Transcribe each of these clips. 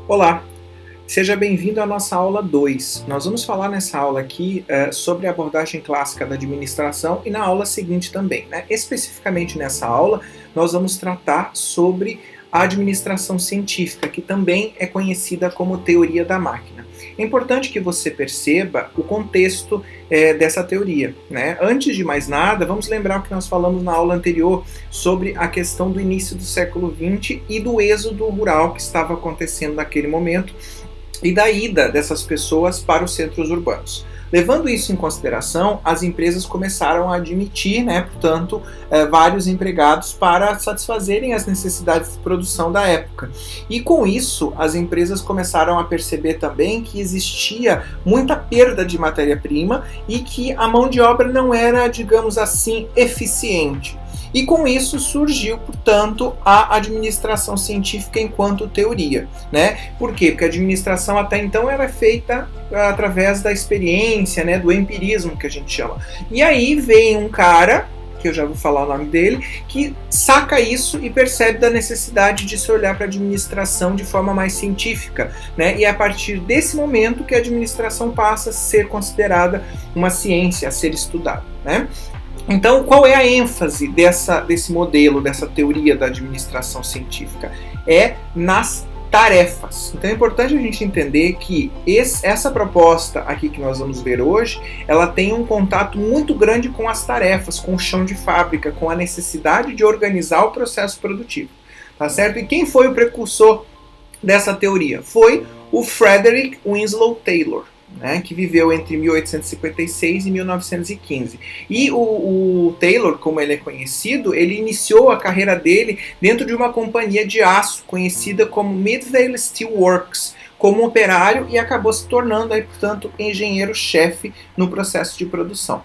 Olá, seja bem-vindo à nossa aula 2. Nós vamos falar nessa aula aqui sobre a abordagem clássica da administração e na aula seguinte também. Especificamente nessa aula, nós vamos tratar sobre a administração científica, que também é conhecida como teoria da máquina. É importante que você perceba o contexto dessa teoria. Antes de mais nada, vamos lembrar o que nós falamos na aula anterior sobre a questão do início do século XX e do êxodo rural que estava acontecendo naquele momento e da ida dessas pessoas para os centros urbanos. Levando isso em consideração, as empresas começaram a admitir, portanto, vários empregados para satisfazerem as necessidades de produção da época. E com isso, as empresas começaram a perceber também que existia muita perda de matéria-prima e que a mão de obra não era, digamos assim, eficiente. E com isso surgiu, portanto, a administração científica enquanto teoria. Por quê? Porque a administração até então era feita através da experiência, do empirismo que a gente chama. E aí vem um cara, que eu já vou falar o nome dele, que saca isso e percebe da necessidade de se olhar para a administração de forma mais científica. E é a partir desse momento que a administração passa a ser considerada uma ciência, a ser estudada. Então, qual é a ênfase desse modelo, dessa teoria da administração científica? É nas tarefas. Então é importante a gente entender que essa proposta aqui que nós vamos ver hoje, ela tem um contato muito grande com as tarefas, com o chão de fábrica, com a necessidade de organizar o processo produtivo. Tá certo? E quem foi o precursor dessa teoria? Foi o Frederick Winslow Taylor, que viveu entre 1856 e 1915. E o Taylor, como ele é conhecido, ele iniciou a carreira dele dentro de uma companhia de aço conhecida como Midvale Steel Works, como operário, e acabou se tornando, portanto, engenheiro-chefe no processo de produção.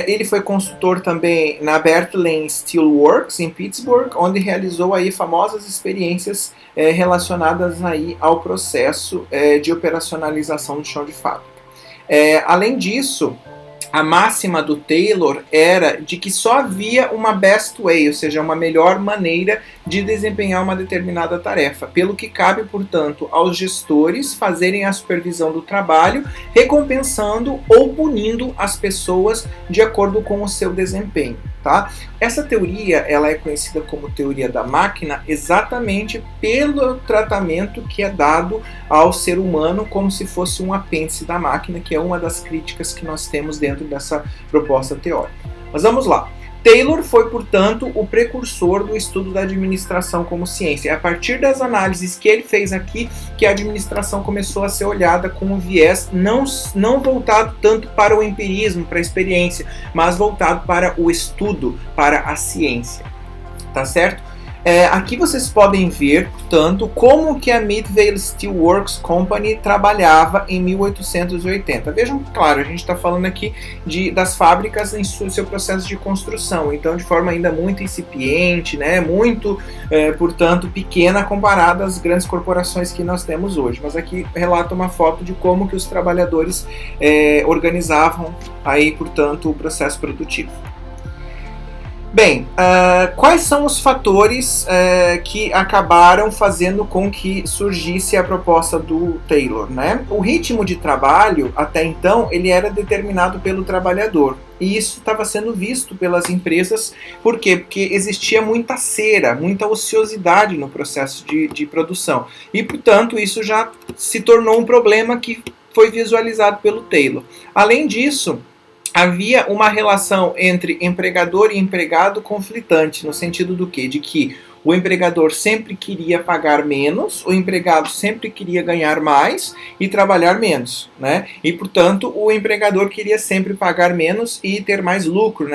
Ele foi consultor também na Bertling Steel Works, em Pittsburgh, onde realizou aí famosas experiências relacionadas aí ao processo de operacionalização do chão de fábrica. Além disso, a máxima do Taylor era de que só havia uma best way, ou seja, uma melhor maneira de desempenhar uma determinada tarefa, pelo que cabe, portanto, aos gestores fazerem a supervisão do trabalho, recompensando ou punindo as pessoas de acordo com o seu desempenho. Tá? Essa teoria ela é conhecida como teoria da máquina exatamente pelo tratamento que é dado ao ser humano como se fosse um apêndice da máquina, que é uma das críticas que nós temos dentro dessa proposta teórica. Mas vamos lá. Taylor foi, portanto, o precursor do estudo da administração como ciência. É a partir das análises que ele fez aqui que a administração começou a ser olhada com um viés não voltado tanto para o empirismo, para a experiência, mas voltado para o estudo, para a ciência. Tá certo? Aqui vocês podem ver, portanto, como que a Midvale Steel Works Company trabalhava em 1880. Vejam, claro, a gente está falando aqui das fábricas em seu processo de construção, então de forma ainda muito incipiente, muito, portanto, pequena comparada às grandes corporações que nós temos hoje. Mas aqui relata uma foto de como que os trabalhadores organizavam aí, portanto, o processo produtivo. Bem, quais são os fatores que acabaram fazendo com que surgisse a proposta do Taylor? O ritmo de trabalho, até então, ele era determinado pelo trabalhador. E isso estava sendo visto pelas empresas. Por quê? Porque existia muita cera, muita ociosidade no processo de produção. E, portanto, isso já se tornou um problema que foi visualizado pelo Taylor. Além disso, havia uma relação entre empregador e empregado conflitante, no sentido do quê? De que o empregador sempre queria pagar menos, o empregado sempre queria ganhar mais e trabalhar menos. E, portanto, o empregador queria sempre pagar menos e ter mais lucro,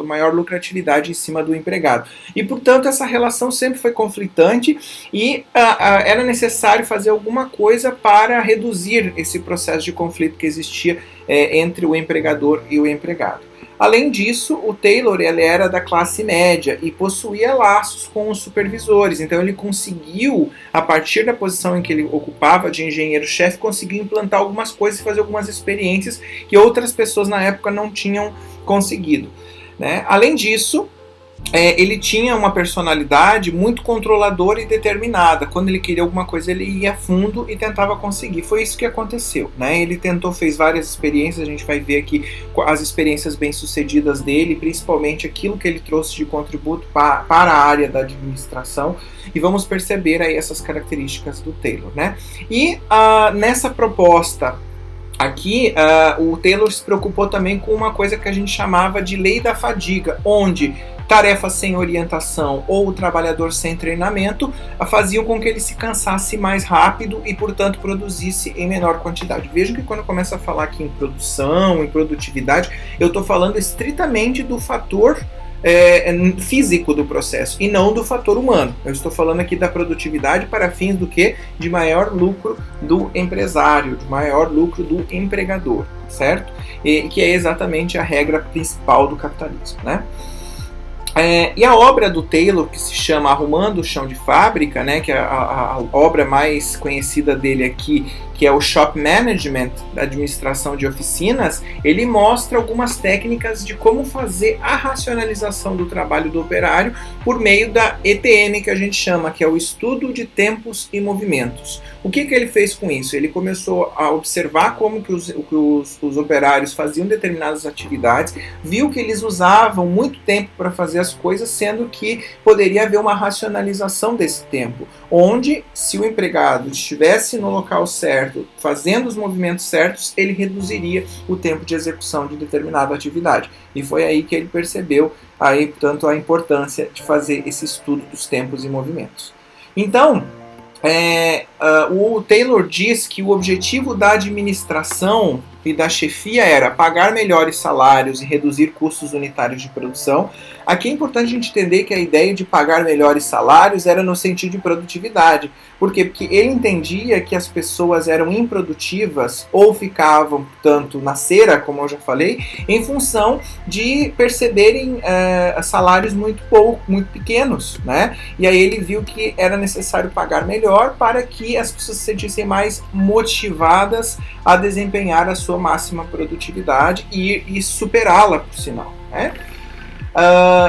maior lucratividade em cima do empregado. E, portanto, essa relação sempre foi conflitante e era necessário fazer alguma coisa para reduzir esse processo de conflito que existia entre o empregador e o empregado. Além disso, o Taylor ele era da classe média e possuía laços com os supervisores, então ele conseguiu, a partir da posição em que ele ocupava de engenheiro-chefe, conseguiu implantar algumas coisas e fazer algumas experiências que outras pessoas na época não tinham conseguido. Além disso, ele tinha uma personalidade muito controladora e determinada. Quando ele queria alguma coisa, ele ia a fundo e tentava conseguir. Foi isso que aconteceu, né? Ele fez várias experiências, a gente vai ver aqui as experiências bem-sucedidas dele, principalmente aquilo que ele trouxe de contributo para a área da administração, e vamos perceber aí essas características do Taylor, né? E nessa proposta aqui, o Taylor se preocupou também com uma coisa que a gente chamava de lei da fadiga, onde tarefas sem orientação ou o trabalhador sem treinamento faziam com que ele se cansasse mais rápido e, portanto, produzisse em menor quantidade. Vejam que quando eu começo a falar aqui em produção, em produtividade, eu estou falando estritamente do fator físico do processo e não do fator humano. Eu estou falando aqui da produtividade para fins do quê? De maior lucro do empresário, de maior lucro do empregador, certo? Que é exatamente a regra principal do capitalismo, né? E a obra do Taylor, que se chama Arrumando o Chão de Fábrica, né, que é a obra mais conhecida dele aqui, que é o Shop Management, da administração de oficinas, ele mostra algumas técnicas de como fazer a racionalização do trabalho do operário por meio da ETM, que a gente chama, que é o Estudo de Tempos e Movimentos. O que ele fez com isso? Ele começou a observar como que os operários faziam determinadas atividades, viu que eles usavam muito tempo para fazer as coisas, sendo que poderia haver uma racionalização desse tempo, onde, se o empregado estivesse no local certo, fazendo os movimentos certos, ele reduziria o tempo de execução de determinada atividade. E foi aí que ele percebeu, aí, portanto, a importância de fazer esse estudo dos tempos e movimentos. Então, o Taylor diz que o objetivo da administração e da chefia era pagar melhores salários e reduzir custos unitários de produção. Aqui é importante a gente entender que a ideia de pagar melhores salários era no sentido de produtividade. Por quê? Porque ele entendia que as pessoas eram improdutivas ou ficavam, tanto na cera, como eu já falei, em função de perceberem salários muito pequenos, né? E aí ele viu que era necessário pagar melhor para que as pessoas se sentissem mais motivadas a desempenhar a sua máxima produtividade e superá-la, por sinal, né?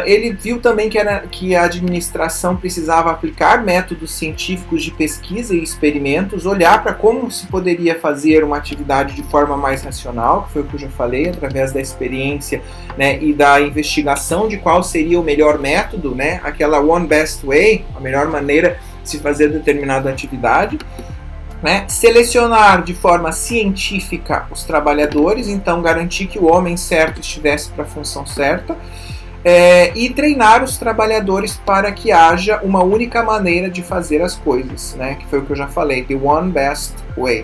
Ele viu também que a administração precisava aplicar métodos científicos de pesquisa e experimentos, olhar para como se poderia fazer uma atividade de forma mais racional, que foi o que eu já falei, através da experiência, né, e da investigação de qual seria o melhor método, né, aquela one best way, a melhor maneira de se fazer determinada atividade. Né? Selecionar de forma científica os trabalhadores, então garantir que o homem certo estivesse para a função certa, e treinar os trabalhadores para que haja uma única maneira de fazer as coisas, né? Que foi o que eu já falei, the one best way.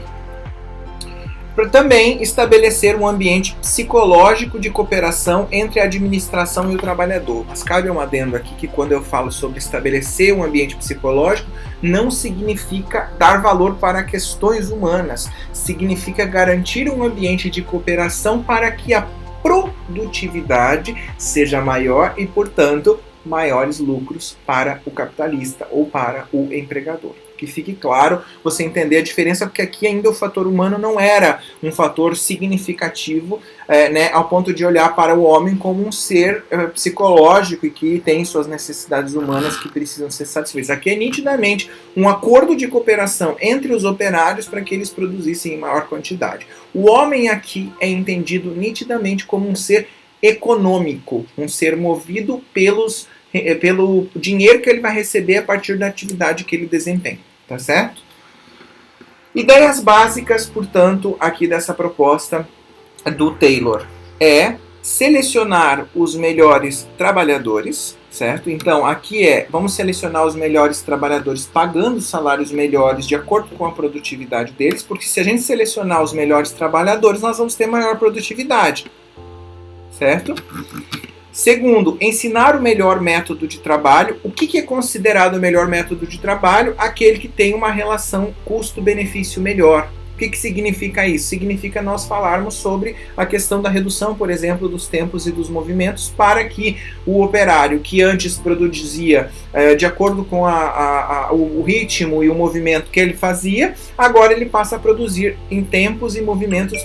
Para também estabelecer um ambiente psicológico de cooperação entre a administração e o trabalhador. Mas cabe um adendo aqui que quando eu falo sobre estabelecer um ambiente psicológico, não significa dar valor para questões humanas, significa garantir um ambiente de cooperação para que a produtividade seja maior e, portanto, maiores lucros para o capitalista ou para o empregador. Que fique claro, você entender a diferença, porque aqui ainda o fator humano não era um fator significativo, né, ao ponto de olhar para o homem como um ser psicológico e que tem suas necessidades humanas que precisam ser satisfeitas. Aqui é nitidamente um acordo de cooperação entre os operários para que eles produzissem em maior quantidade. O homem aqui é entendido nitidamente como um ser econômico, um ser movido pelo dinheiro que ele vai receber a partir da atividade que ele desempenha, tá certo? Ideias básicas, portanto, aqui dessa proposta do Taylor é selecionar os melhores trabalhadores, certo? Então, aqui vamos selecionar os melhores trabalhadores pagando salários melhores de acordo com a produtividade deles, porque se a gente selecionar os melhores trabalhadores, nós vamos ter maior produtividade, certo? Segundo, ensinar o melhor método de trabalho. O que é considerado o melhor método de trabalho? Aquele que tem uma relação custo-benefício melhor. O que significa isso? Significa nós falarmos sobre a questão da redução, por exemplo, dos tempos e dos movimentos, para que o operário que antes produzia de acordo com o ritmo e o movimento que ele fazia, agora ele passa a produzir em tempos e movimentos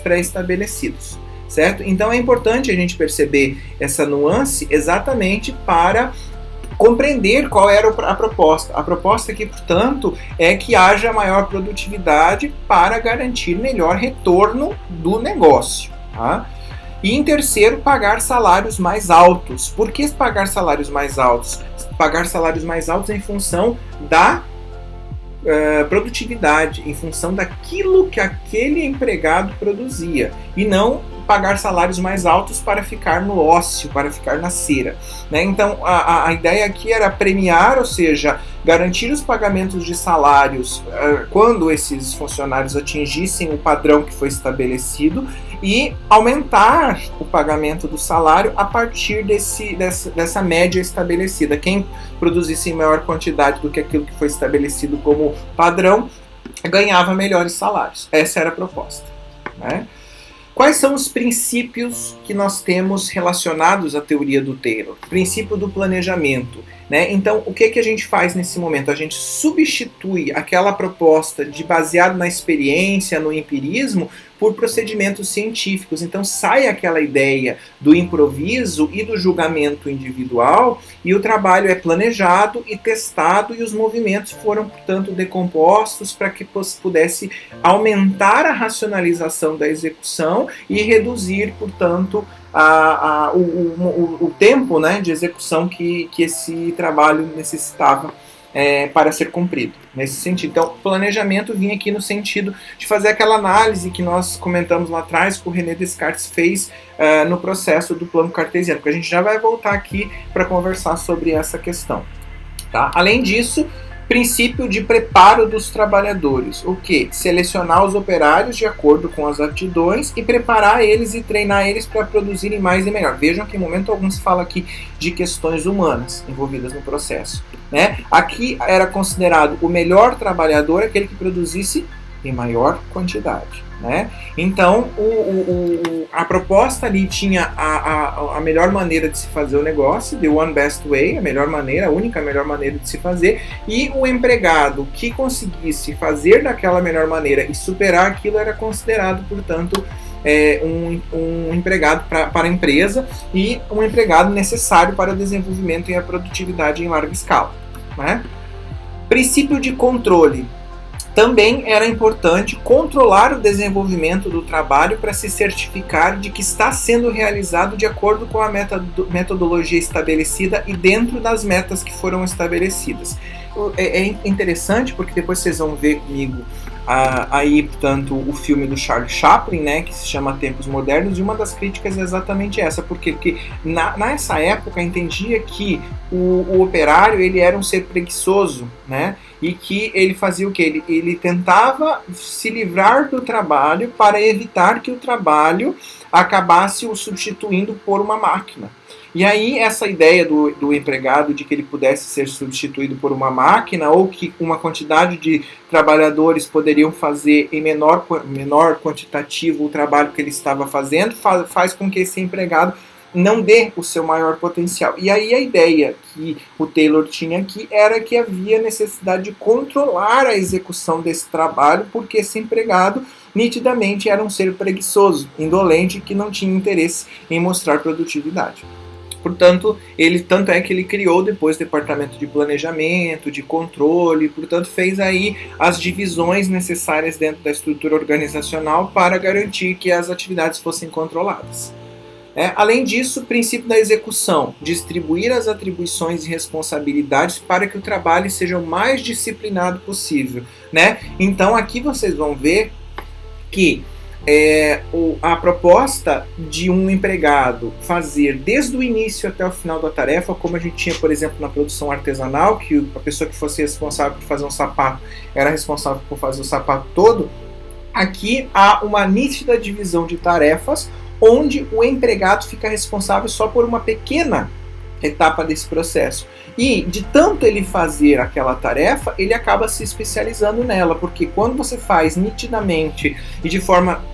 certo? Então é importante a gente perceber essa nuance exatamente para compreender qual era a proposta. A proposta aqui, portanto, é que haja maior produtividade para garantir melhor retorno do negócio. Tá? E em terceiro, pagar salários mais altos. Por que pagar salários mais altos? Pagar salários mais altos em função da produtividade, em função daquilo que aquele empregado produzia, e não pagar salários mais altos para ficar no ócio, para ficar na cera. Né? Então, a ideia aqui era premiar, ou seja, garantir os pagamentos de salários quando esses funcionários atingissem o padrão que foi estabelecido e aumentar o pagamento do salário a partir dessa média estabelecida. Quem produzisse em maior quantidade do que aquilo que foi estabelecido como padrão ganhava melhores salários. Essa era a proposta. Né? Quais são os princípios que nós temos relacionados à teoria do Taylor? Princípio do planejamento. Né? Então, o que a gente faz nesse momento? A gente substitui aquela proposta de baseado na experiência, no empirismo, por procedimentos científicos. Então, sai aquela ideia do improviso e do julgamento individual, e o trabalho é planejado e testado, e os movimentos foram, portanto, decompostos para que pudesse aumentar a racionalização da execução e reduzir, portanto, o tempo, né, de execução que esse trabalho necessitava para ser cumprido, nesse sentido. Então, planejamento vinha aqui no sentido de fazer aquela análise que nós comentamos lá atrás, que o René Descartes fez no processo do plano cartesiano, porque a gente já vai voltar aqui para conversar sobre essa questão. Tá? Além disso, princípio de preparo dos trabalhadores. O que? Selecionar os operários de acordo com as aptidões e preparar eles e treinar eles para produzirem mais e melhor. Vejam que em momento algum se fala aqui de questões humanas envolvidas no processo. Né? Aqui era considerado o melhor trabalhador aquele que produzisse em maior quantidade. Né? Então, a proposta ali tinha a melhor maneira de se fazer o negócio, the one best way, a melhor maneira, a única melhor maneira de se fazer, e o empregado que conseguisse fazer daquela melhor maneira e superar aquilo era considerado, portanto, um empregado para a empresa e um empregado necessário para o desenvolvimento e a produtividade em larga escala. Né? Princípio de controle. Também era importante controlar o desenvolvimento do trabalho para se certificar de que está sendo realizado de acordo com a metodologia estabelecida e dentro das metas que foram estabelecidas. É interessante porque depois vocês vão ver comigo aí, portanto, o filme do Charlie Chaplin, né, que se chama Tempos Modernos, e uma das críticas é exatamente essa, porque nessa época entendia que o operário ele era um ser preguiçoso, né, e que ele fazia o quê? Ele tentava se livrar do trabalho para evitar que o trabalho acabasse o substituindo por uma máquina. E aí essa ideia do empregado de que ele pudesse ser substituído por uma máquina ou que uma quantidade de trabalhadores poderiam fazer em menor quantitativo o trabalho que ele estava fazendo faz com que esse empregado não dê o seu maior potencial. E aí a ideia que o Taylor tinha aqui era que havia necessidade de controlar a execução desse trabalho, porque esse empregado nitidamente era um ser preguiçoso, indolente, que não tinha interesse em mostrar produtividade. Portanto, tanto é que ele criou depois o departamento de planejamento, de controle, portanto fez aí as divisões necessárias dentro da estrutura organizacional para garantir que as atividades fossem controladas. Além disso, o princípio da execução, distribuir as atribuições e responsabilidades para que o trabalho seja o mais disciplinado possível. Né? Então aqui vocês vão ver que a proposta de um empregado fazer desde o início até o final da tarefa, como a gente tinha, por exemplo, na produção artesanal, que a pessoa que fosse responsável por fazer um sapato era responsável por fazer o sapato todo, aqui há uma nítida divisão de tarefas, onde o empregado fica responsável só por uma pequena etapa desse processo. E de tanto ele fazer aquela tarefa, ele acaba se especializando nela, porque quando você faz nitidamente e de forma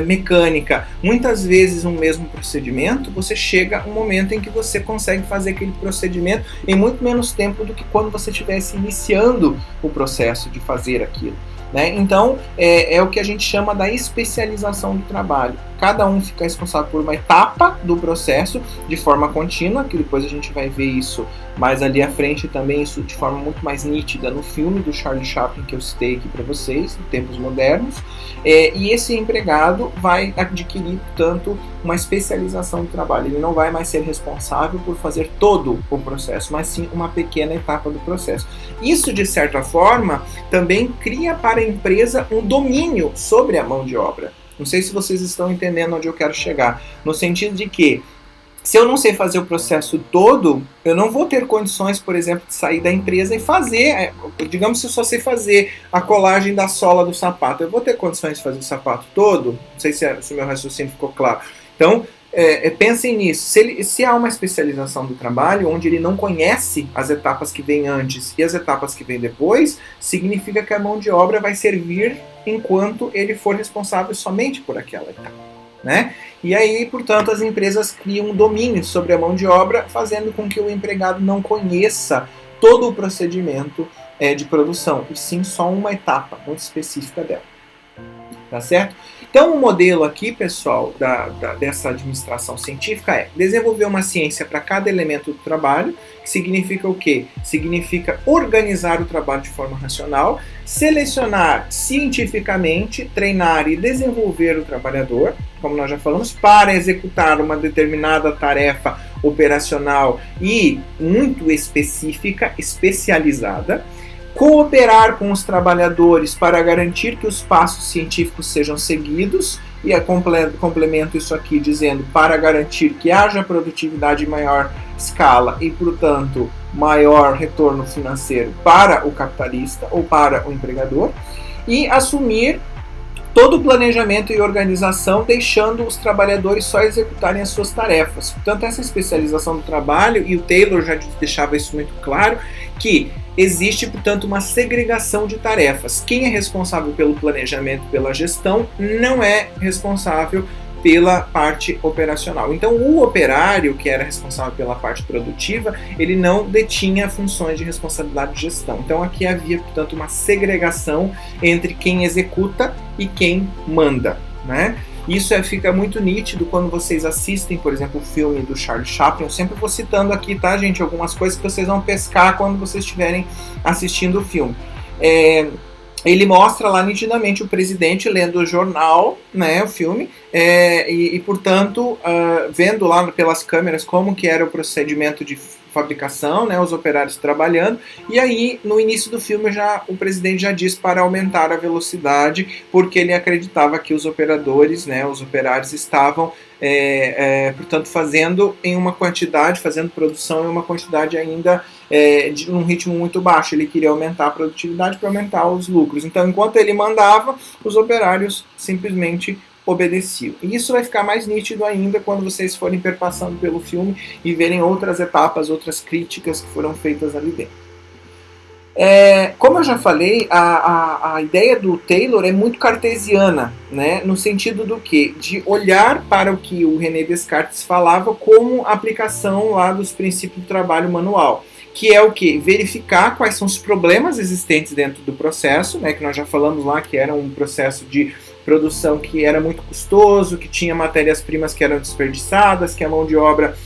mecânica, muitas vezes um mesmo procedimento, você chega a um momento em que você consegue fazer aquele procedimento em muito menos tempo do que quando você estivesse iniciando o processo de fazer aquilo. Né? Então, é o que a gente chama da especialização do trabalho. cada um fica responsável por uma etapa do processo de forma contínua, que depois a gente vai ver isso mais ali à frente também, isso de forma muito mais nítida no filme do Charlie Chaplin que eu citei aqui para vocês, em Tempos Modernos, e esse empregado vai adquirir, portanto, uma especialização do trabalho. Ele não vai mais ser responsável por fazer todo o processo, mas sim uma pequena etapa do processo. Isso, de certa forma, também cria para a empresa um domínio sobre a mão de obra. Não sei se vocês estão entendendo onde eu quero chegar, no sentido de que, se eu não sei fazer o processo todo, eu não vou ter condições, por exemplo, de sair da empresa e fazer, digamos que eu só sei fazer a colagem da sola do sapato, eu vou ter condições de fazer o sapato todo? Não sei se o meu raciocínio ficou claro. Então, pensem nisso. Se há uma especialização do trabalho onde ele não conhece as etapas que vêm antes e as etapas que vêm depois, significa que a mão de obra vai servir enquanto ele for responsável somente por aquela etapa, né? E aí, portanto, as empresas criam um domínio sobre a mão de obra, fazendo com que o empregado não conheça todo o procedimento de produção, e sim só uma etapa muito específica dela. Tá certo? Então, o modelo aqui, pessoal, dessa administração científica é desenvolver uma ciência para cada elemento do trabalho, que significa o quê? Significa organizar o trabalho de forma racional, selecionar cientificamente, treinar e desenvolver o trabalhador, como nós já falamos, para executar uma determinada tarefa operacional e muito específica, especializada, cooperar com os trabalhadores para garantir que os passos científicos sejam seguidos, e complemento isso aqui dizendo para garantir que haja produtividade em maior escala e, portanto, maior retorno financeiro para o capitalista ou para o empregador, e assumir todo o planejamento e organização, deixando os trabalhadores só executarem as suas tarefas. Portanto, essa especialização do trabalho, e o Taylor já deixava isso muito claro, que existe, portanto, uma segregação de tarefas. Quem é responsável pelo planejamento, pela gestão, não é responsável pela parte operacional. Então, o operário, que era responsável pela parte produtiva, ele não detinha funções de responsabilidade de gestão. Então, aqui havia, portanto, uma segregação entre quem executa e quem manda, né? Isso fica muito nítido quando vocês assistem, por exemplo, o filme do Charlie Chaplin. Eu sempre vou citando aqui, tá, gente, algumas coisas que vocês vão pescar quando vocês estiverem assistindo o filme. Ele mostra lá nitidamente o presidente lendo o jornal, né, o filme, portanto, vendo lá pelas câmeras como que era o procedimento de fabricação, né, os operários trabalhando, e aí no início do filme o presidente já diz para aumentar a velocidade, porque ele acreditava que os operadores, né, os operários estavam, portanto, fazendo produção em uma quantidade ainda de um ritmo muito baixo. Ele queria aumentar a produtividade para aumentar os lucros. Então, enquanto ele mandava, os operários simplesmente obedeciam. E isso vai ficar mais nítido ainda quando vocês forem perpassando pelo filme e verem outras etapas, outras críticas que foram feitas ali dentro. Como eu já falei, a ideia do Taylor é muito cartesiana, né, no sentido do quê? De olhar para o que o René Descartes falava como aplicação lá dos princípios do trabalho manual, que é o quê? Verificar quais são os problemas existentes dentro do processo, né, que nós já falamos lá que era um processo de produção que era muito custoso, que tinha matérias-primas que eram desperdiçadas, que a mão de obra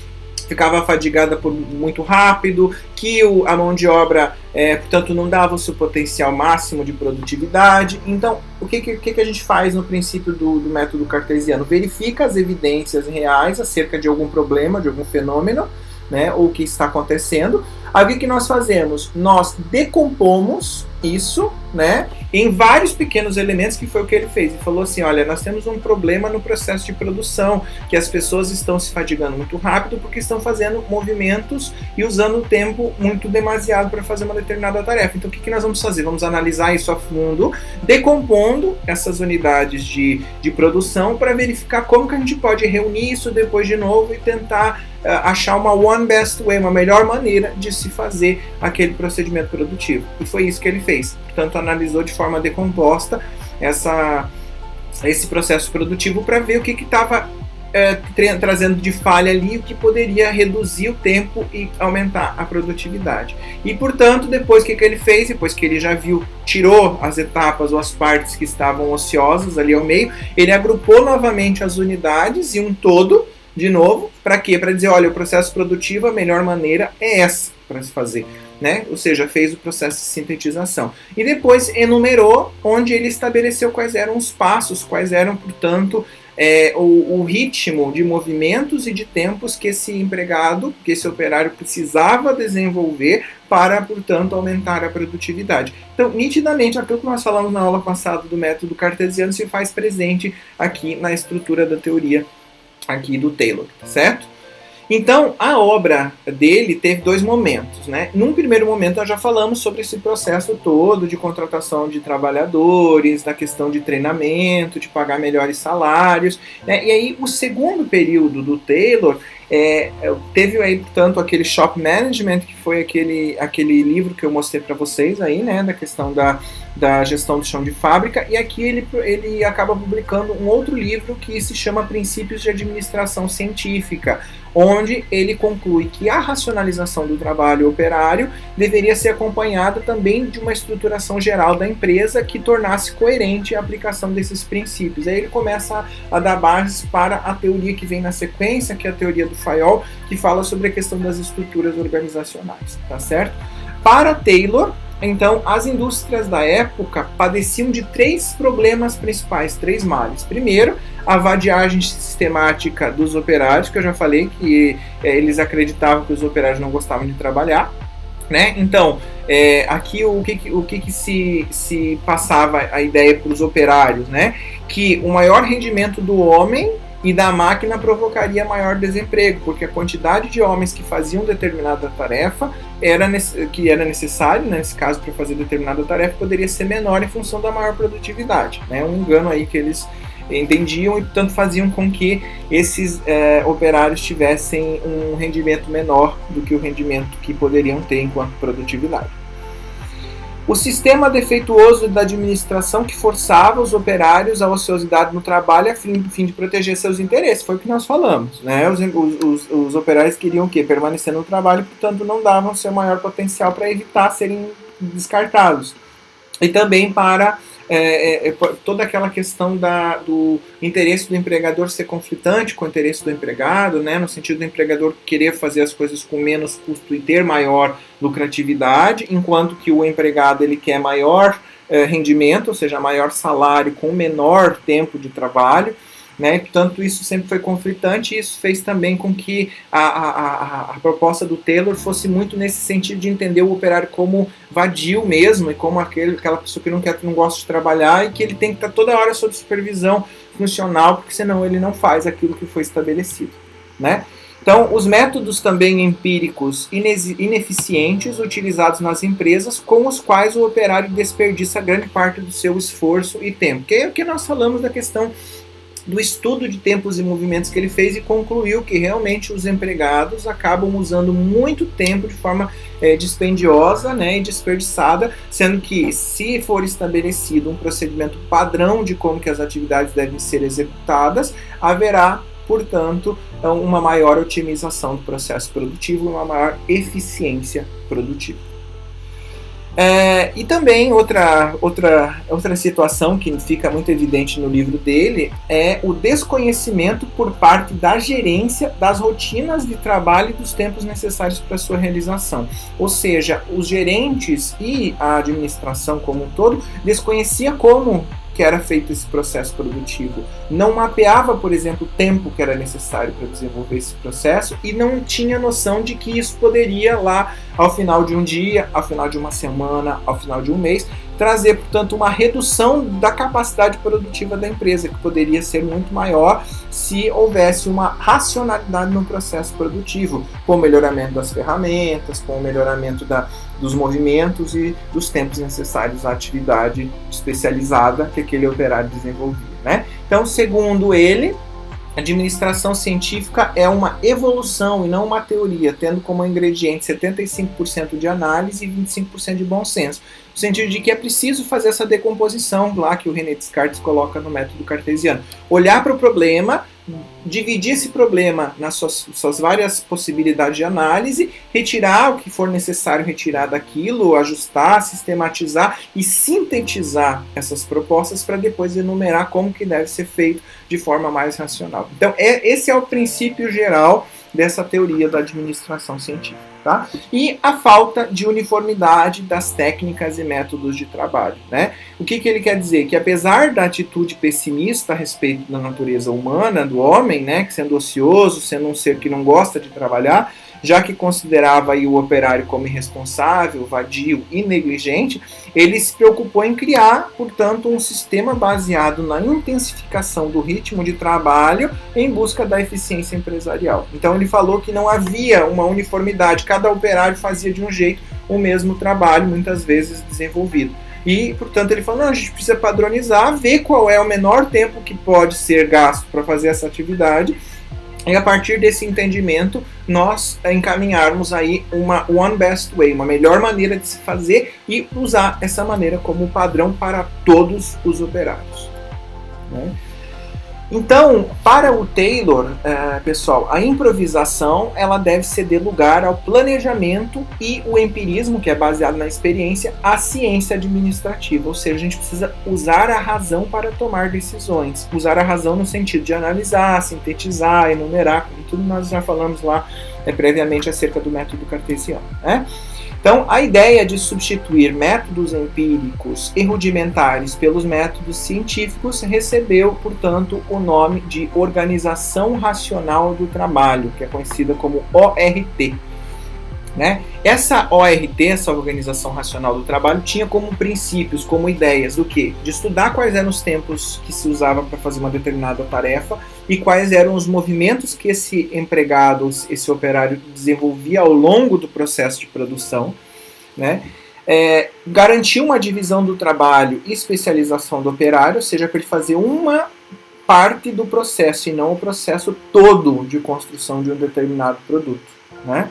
ficava fadigada muito rápido, que a mão de obra, portanto, não dava o seu potencial máximo de produtividade. Então, o que a gente faz no princípio do método cartesiano? Verifica as evidências reais acerca de algum problema, de algum fenômeno, né, ou o que está acontecendo. Aí o que nós fazemos? Nós decompomos isso, né, em vários pequenos elementos, que foi o que ele fez. Ele falou assim, olha, nós temos um problema no processo de produção, que as pessoas estão se fadigando muito rápido porque estão fazendo movimentos e usando o tempo muito demasiado para fazer uma determinada tarefa. Então o que nós vamos fazer? Vamos analisar isso a fundo, decompondo essas unidades de produção para verificar como que a gente pode reunir isso depois de novo e tentar achar uma one best way, uma melhor maneira de se fazer aquele procedimento produtivo. E foi isso que ele fez. Portanto, analisou de forma decomposta esse processo produtivo para ver o que estava trazendo de falha ali o que poderia reduzir o tempo e aumentar a produtividade. E, portanto, depois o que ele fez? Depois que ele já viu, tirou as etapas ou as partes que estavam ociosas ali ao meio, ele agrupou novamente as unidades em um todo, de novo, para quê? Para dizer, olha, o processo produtivo, a melhor maneira é essa para se fazer. Né? Ou seja, fez o processo de sintetização. E depois enumerou onde ele estabeleceu quais eram os passos, quais eram, portanto, o ritmo de movimentos e de tempos que esse empregado, que esse operário precisava desenvolver para, portanto, aumentar a produtividade. Então, nitidamente, aquilo que nós falamos na aula passada do método cartesiano se faz presente aqui na estrutura da teoria aqui do Taylor, certo? Então, a obra dele teve dois momentos, né? Num primeiro momento, nós já falamos sobre esse processo todo de contratação de trabalhadores, da questão de treinamento, de pagar melhores salários, né? E aí, o segundo período do Taylor teve aí, portanto, aquele Shop Management, que foi aquele livro que eu mostrei para vocês aí, né? Da questão da gestão do chão de fábrica, e aqui ele acaba publicando um outro livro que se chama Princípios de Administração Científica, onde ele conclui que a racionalização do trabalho operário deveria ser acompanhada também de uma estruturação geral da empresa que tornasse coerente a aplicação desses princípios. Aí ele começa a dar bases para a teoria que vem na sequência, que é a teoria do Fayol, que fala sobre a questão das estruturas organizacionais, tá certo? Para Taylor, então, as indústrias da época padeciam de três problemas principais, três males. Primeiro, a vadiagem sistemática dos operários, que eu já falei que eles acreditavam que os operários não gostavam de trabalhar, né? Então, aqui o que se passava a ideia para os operários, né? Que o maior rendimento do homem e da máquina provocaria maior desemprego, porque a quantidade de homens que faziam determinada tarefa que era necessário, né, nesse caso, para fazer determinada tarefa, poderia ser menor em função da maior produtividade. Né? Um engano aí que eles entendiam e, portanto, faziam com que esses operários tivessem um rendimento menor do que o rendimento que poderiam ter enquanto produtividade. O sistema defeituoso da administração que forçava os operários à ociosidade no trabalho a fim de proteger seus interesses. Foi o que nós falamos. Né? Os operários queriam o quê? Permanecer no trabalho, portanto não davam seu maior potencial para evitar serem descartados. E também para toda aquela questão do interesse do empregador ser conflitante com o interesse do empregado, né, no sentido do empregador querer fazer as coisas com menos custo e ter maior lucratividade, enquanto que o empregado ele quer maior rendimento, ou seja, maior salário com menor tempo de trabalho. Né? Portanto, isso sempre foi conflitante e isso fez também com que a proposta do Taylor fosse muito nesse sentido de entender o operário como vadio mesmo e como aquela pessoa que não gosta de trabalhar e que ele tem que estar toda hora sob supervisão funcional, porque senão ele não faz aquilo que foi estabelecido. Né? Então, os métodos também empíricos ineficientes utilizados nas empresas, com os quais o operário desperdiça grande parte do seu esforço e tempo. Que é o que nós falamos da questão do estudo de tempos e movimentos que ele fez e concluiu que realmente os empregados acabam usando muito tempo de forma dispendiosa, né, e desperdiçada, sendo que se for estabelecido um procedimento padrão de como que as atividades devem ser executadas, haverá, portanto, uma maior otimização do processo produtivo e uma maior eficiência produtiva. E também outra situação que fica muito evidente no livro dele é o desconhecimento por parte da gerência das rotinas de trabalho e dos tempos necessários para sua realização. Ou seja, os gerentes e a administração como um todo desconhecia como que era feito esse processo produtivo. Não mapeava, por exemplo, o tempo que era necessário para desenvolver esse processo e não tinha noção de que isso poderia lá, ao final de um dia, ao final de uma semana, ao final de um mês, trazer, portanto, uma redução da capacidade produtiva da empresa, que poderia ser muito maior se houvesse uma racionalidade no processo produtivo, com o melhoramento das ferramentas, com o melhoramento dos movimentos e dos tempos necessários à atividade especializada que aquele operário desenvolvia. Né? Então, segundo ele, a administração científica é uma evolução e não uma teoria, tendo como ingrediente 75% de análise e 25% de bom senso. No sentido de que é preciso fazer essa decomposição lá que o René Descartes coloca no método cartesiano. Olhar para o problema, dividir esse problema nas suas várias possibilidades de análise, retirar o que for necessário retirar daquilo, ajustar, sistematizar e sintetizar essas propostas para depois enumerar como que deve ser feito de forma mais racional. Então, esse é o princípio geral dessa teoria da administração científica. Tá? E a falta de uniformidade das técnicas e métodos de trabalho. Né? O que ele quer dizer? Que apesar da atitude pessimista a respeito da natureza humana, do homem, né, que sendo ocioso, sendo um ser que não gosta de trabalhar, já que considerava aí o operário como irresponsável, vadio e negligente, ele se preocupou em criar, portanto, um sistema baseado na intensificação do ritmo de trabalho em busca da eficiência empresarial. Então ele falou que não havia uma uniformidade, cada operário fazia de um jeito o mesmo trabalho, muitas vezes desenvolvido. E, portanto, ele falou, não, a gente precisa padronizar, ver qual é o menor tempo que pode ser gasto para fazer essa atividade, e a partir desse entendimento, nós encaminharmos aí uma one best way, uma melhor maneira de se fazer e usar essa maneira como padrão para todos os operários. Né? Então, para o Taylor, pessoal, a improvisação ela deve ceder lugar ao planejamento e o empirismo, que é baseado na experiência, à ciência administrativa. Ou seja, a gente precisa usar a razão para tomar decisões. Usar a razão no sentido de analisar, sintetizar, enumerar, como tudo nós já falamos lá previamente acerca do método cartesiano. Né? Então, a ideia de substituir métodos empíricos e rudimentares pelos métodos científicos recebeu, portanto, o nome de Organização Racional do Trabalho, que é conhecida como ORT. Né? Essa ORT, essa Organização Racional do Trabalho, tinha como princípios, como ideias do quê? De estudar quais eram os tempos que se usava para fazer uma determinada tarefa e quais eram os movimentos que esse empregado, esse operário desenvolvia ao longo do processo de produção, né? Garantir uma divisão do trabalho e especialização do operário, ou seja, para ele fazer uma parte do processo e não o processo todo de construção de um determinado produto. Né?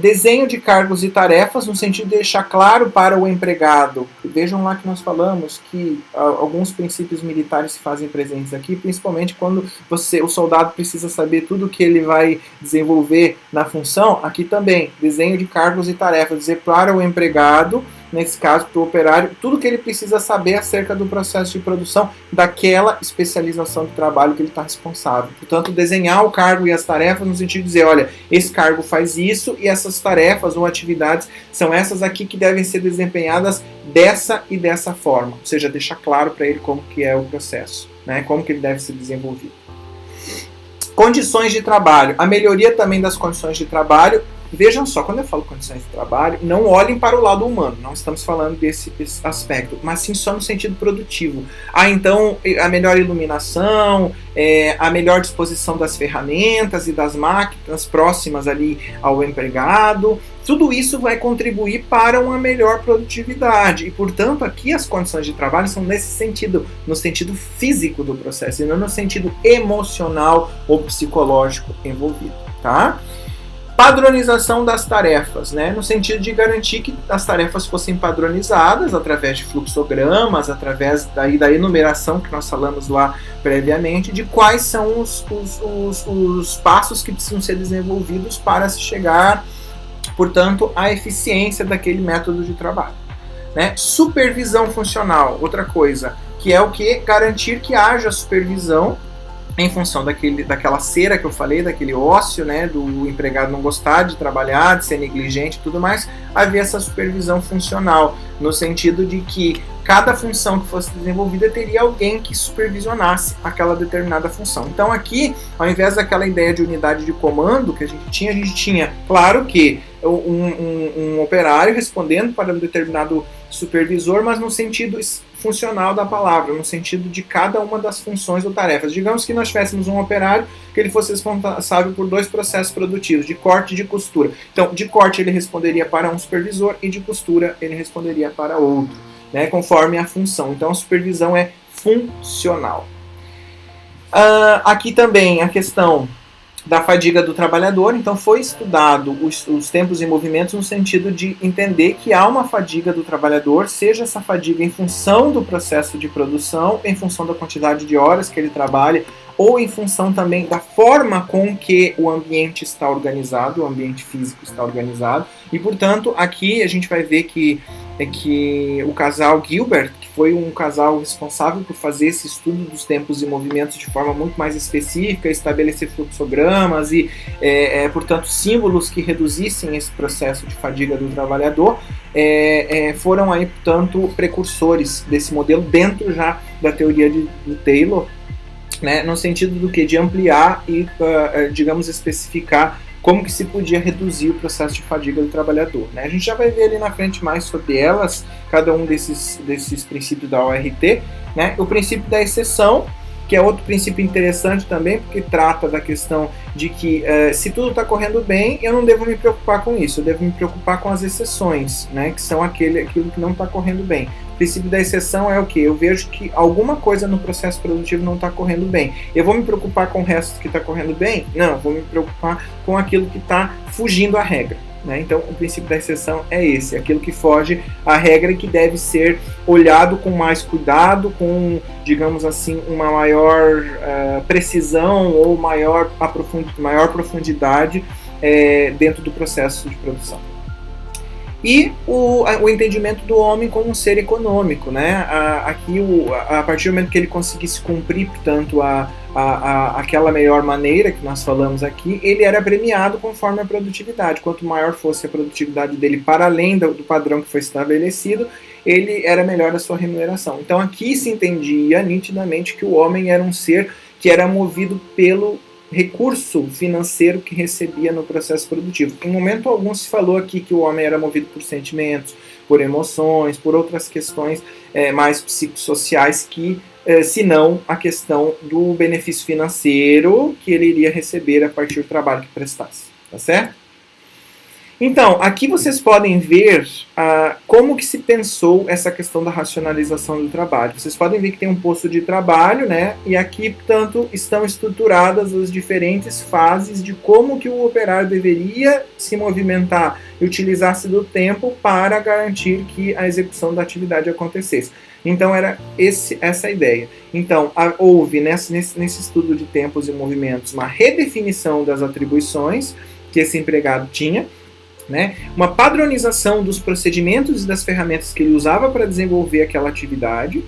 Desenho de cargos e tarefas no sentido de deixar claro para o empregado. Vejam lá que nós falamos que alguns princípios militares se fazem presentes aqui, principalmente quando o soldado precisa saber tudo o que ele vai desenvolver na função. Aqui também, desenho de cargos e tarefas, dizer para o empregado, nesse caso para o operário, tudo que ele precisa saber acerca do processo de produção daquela especialização de trabalho que ele está responsável. Portanto, desenhar o cargo e as tarefas no sentido de dizer, olha, esse cargo faz isso e essas tarefas ou atividades são essas aqui que devem ser desempenhadas dessa e dessa forma. Ou seja, deixar claro para ele como que é o processo, né? Como que ele deve ser desenvolvido. Condições de trabalho. A melhoria também das condições de trabalho. Vejam só, quando eu falo condições de trabalho, não olhem para o lado humano, não estamos falando desse aspecto, mas sim só no sentido produtivo. Então, a melhor iluminação, a melhor disposição das ferramentas e das máquinas próximas ali ao empregado, tudo isso vai contribuir para uma melhor produtividade. E, portanto, aqui as condições de trabalho são nesse sentido, no sentido físico do processo, e não no sentido emocional ou psicológico envolvido, tá? Padronização das tarefas, né? No sentido de garantir que as tarefas fossem padronizadas através de fluxogramas, através da enumeração que nós falamos lá previamente, de quais são os passos que precisam ser desenvolvidos para se chegar, portanto, à eficiência daquele método de trabalho. Né? Supervisão funcional, outra coisa, que é o que? Garantir que haja supervisão em função daquela cera que eu falei, daquele ócio, né, do empregado não gostar de trabalhar, de ser negligente e tudo mais, havia essa supervisão funcional, no sentido de que cada função que fosse desenvolvida teria alguém que supervisionasse aquela determinada função. Então aqui, ao invés daquela ideia de unidade de comando que a gente tinha, claro que um operário respondendo para um determinado supervisor, mas no sentido funcional da palavra, no sentido de cada uma das funções ou tarefas. Digamos que nós tivéssemos um operário que ele fosse responsável por 2 processos produtivos, de corte e de costura. Então, de corte ele responderia para um supervisor e de costura ele responderia para outro, né, conforme a função. Então, a supervisão é funcional. Aqui também a questão da fadiga do trabalhador. Então foi estudado os tempos e movimentos no sentido de entender que há uma fadiga do trabalhador, seja essa fadiga em função do processo de produção, em função da quantidade de horas que ele trabalha, ou em função também da forma com que o ambiente está organizado, o ambiente físico está organizado. E, portanto, aqui a gente vai ver que o casal Gilbert, que foi um casal responsável por fazer esse estudo dos tempos e movimentos de forma muito mais específica, estabelecer fluxogramas e, portanto, símbolos que reduzissem esse processo de fadiga do trabalhador, foram aí, portanto, precursores desse modelo dentro já da teoria de Taylor, né, no sentido do que? De ampliar e, digamos, especificar como que se podia reduzir o processo de fadiga do trabalhador. Né? A gente já vai ver ali na frente mais sobre elas, cada um desses princípios da ORT. Né? O princípio da exceção, que é outro princípio interessante também, porque trata da questão de que se tudo está correndo bem, eu não devo me preocupar com isso, eu devo me preocupar com as exceções, né? Que são aquilo que não está correndo bem. O princípio da exceção é o quê? Eu vejo que alguma coisa no processo produtivo não está correndo bem. Eu vou me preocupar com o resto que está correndo bem? Não, eu vou me preocupar com aquilo que está fugindo à regra. Né? Então, o princípio da exceção é esse, aquilo que foge à regra e que deve ser olhado com mais cuidado, com, digamos assim, uma maior precisão ou maior profundidade dentro do processo de produção. E o entendimento do homem como um ser econômico, né? Aqui, a partir do momento que ele conseguisse cumprir, portanto, aquela melhor maneira que nós falamos aqui, ele era premiado conforme a produtividade. Quanto maior fosse a produtividade dele para além do padrão que foi estabelecido, ele era melhor a sua remuneração. Então aqui se entendia nitidamente que o homem era um ser que era movido pelo recurso financeiro que recebia no processo produtivo. Em momento algum se falou aqui que o homem era movido por sentimentos, por emoções, por outras questões mais psicossociais que, se não a questão do benefício financeiro que ele iria receber a partir do trabalho que prestasse. Tá certo? Então, aqui vocês podem ver como que se pensou essa questão da racionalização do trabalho. Vocês podem ver que tem um posto de trabalho, né? E aqui, portanto, estão estruturadas as diferentes fases de como que o operário deveria se movimentar e utilizar-se do tempo para garantir que a execução da atividade acontecesse. Então, era essa a ideia. Então, houve nesse estudo de tempos e movimentos uma redefinição das atribuições que esse empregado tinha, né? Uma padronização dos procedimentos e das ferramentas que ele usava para desenvolver aquela atividade,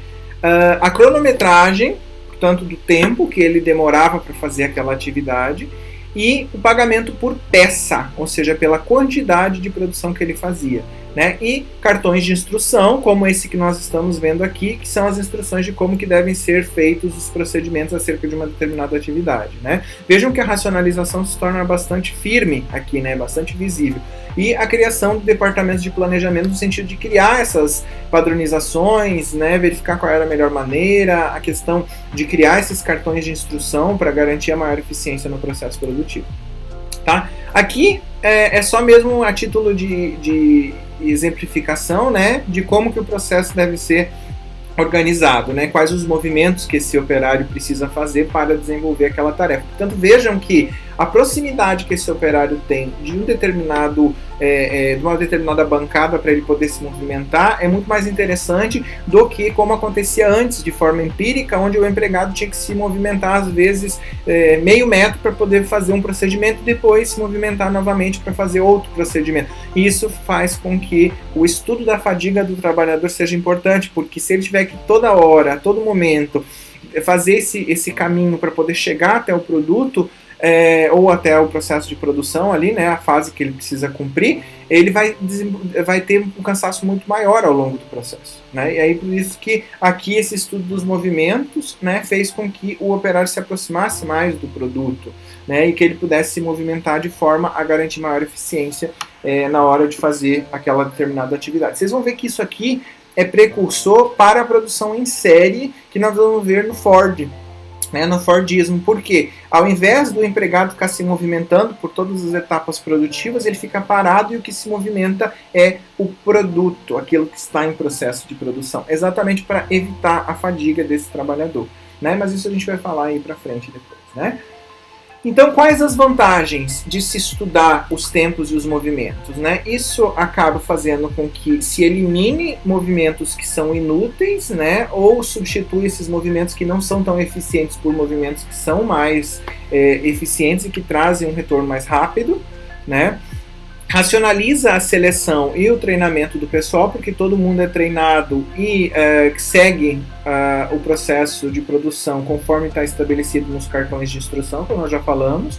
a cronometragem, portanto, do tempo que ele demorava para fazer aquela atividade, e o pagamento por peça, ou seja, pela quantidade de produção que ele fazia. Né? E cartões de instrução, como esse que nós estamos vendo aqui, que são as instruções de como que devem ser feitos os procedimentos acerca de uma determinada atividade. Né? Vejam que a racionalização se torna bastante firme aqui, né? Bastante visível. E a criação de departamentos de planejamento no sentido de criar essas padronizações, né? Verificar qual era a melhor maneira, a questão de criar esses cartões de instrução para garantir a maior eficiência no processo produtivo. Tá? Aqui é só mesmo a título de exemplificação, né, de como que o processo deve ser organizado, né, quais os movimentos que esse operário precisa fazer para desenvolver aquela tarefa. Portanto, vejam que a proximidade que esse operário tem de de uma determinada bancada para ele poder se movimentar é muito mais interessante do que como acontecia antes, de forma empírica, onde o empregado tinha que se movimentar às vezes meio metro para poder fazer um procedimento e depois se movimentar novamente para fazer outro procedimento. E isso faz com que o estudo da fadiga do trabalhador seja importante, porque se ele tiver que toda hora, a todo momento, fazer esse caminho para poder chegar até o produto, ou até o processo de produção ali, né, a fase que ele precisa cumprir, ele vai ter um cansaço muito maior ao longo do processo. Né? E aí por isso que aqui esse estudo dos movimentos, né, fez com que o operário se aproximasse mais do produto, né, e que ele pudesse se movimentar de forma a garantir maior eficiência na hora de fazer aquela determinada atividade. Vocês vão ver que isso aqui é precursor para a produção em série que nós vamos ver no Ford. No Fordismo, porque ao invés do empregado ficar se movimentando por todas as etapas produtivas, ele fica parado e o que se movimenta é o produto, aquilo que está em processo de produção, exatamente para evitar a fadiga desse trabalhador. Né? Mas isso a gente vai falar aí para frente depois. Né? Então, quais as vantagens de se estudar os tempos e os movimentos, né? Isso acaba fazendo com que se elimine movimentos que são inúteis, né? Ou substitui esses movimentos que não são tão eficientes por movimentos que são mais eficientes e que trazem um retorno mais rápido, né? Racionaliza a seleção e o treinamento do pessoal, porque todo mundo é treinado e segue o processo de produção conforme está estabelecido nos cartões de instrução, como nós já falamos.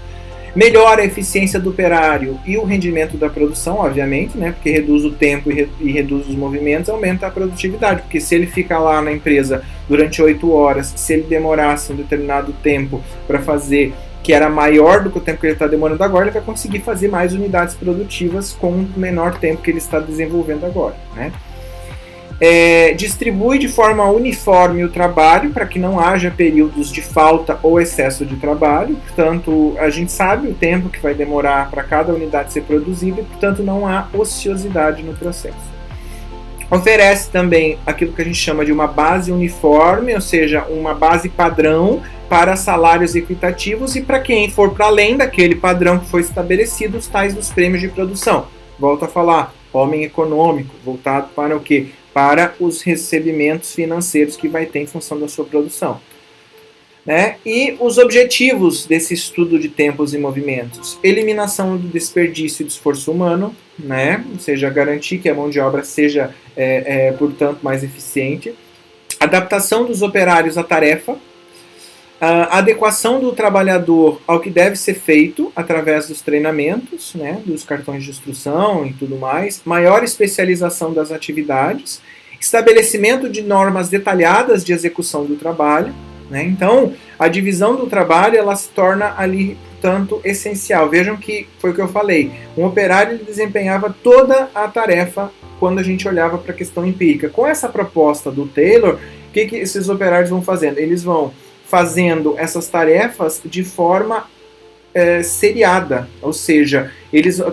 Melhora a eficiência do operário e o rendimento da produção, obviamente, né, porque reduz o tempo e reduz os movimentos, aumenta a produtividade, porque se ele fica lá na empresa durante 8 horas, se ele demorasse um determinado tempo para fazer que era maior do que o tempo que ele está demorando agora, ele vai conseguir fazer mais unidades produtivas com o menor tempo que ele está desenvolvendo agora, né? Distribui de forma uniforme o trabalho para que não haja períodos de falta ou excesso de trabalho, portanto, a gente sabe o tempo que vai demorar para cada unidade ser produzida e, portanto, não há ociosidade no processo. Oferece também aquilo que a gente chama de uma base uniforme, ou seja, uma base padrão para salários equitativos e para quem for para além daquele padrão que foi estabelecido, os tais dos prêmios de produção. Volto a falar, homem econômico, voltado para o quê? Para os recebimentos financeiros que vai ter em função da sua produção. Né? E os objetivos desse estudo de tempos e movimentos: eliminação do desperdício de esforço humano, né? Ou seja, garantir que a mão de obra seja, portanto, mais eficiente, adaptação dos operários à tarefa, a adequação do trabalhador ao que deve ser feito através dos treinamentos, né? Dos cartões de instrução e tudo mais, maior especialização das atividades, estabelecimento de normas detalhadas de execução do trabalho, né? Então, a divisão do trabalho ela se torna ali, portanto, essencial. Vejam que foi o que eu falei. Um operário desempenhava toda a tarefa quando a gente olhava para a questão empírica. Com essa proposta do Taylor, o que esses operários vão fazendo? Eles vão fazendo essas tarefas de forma seriada, ou seja,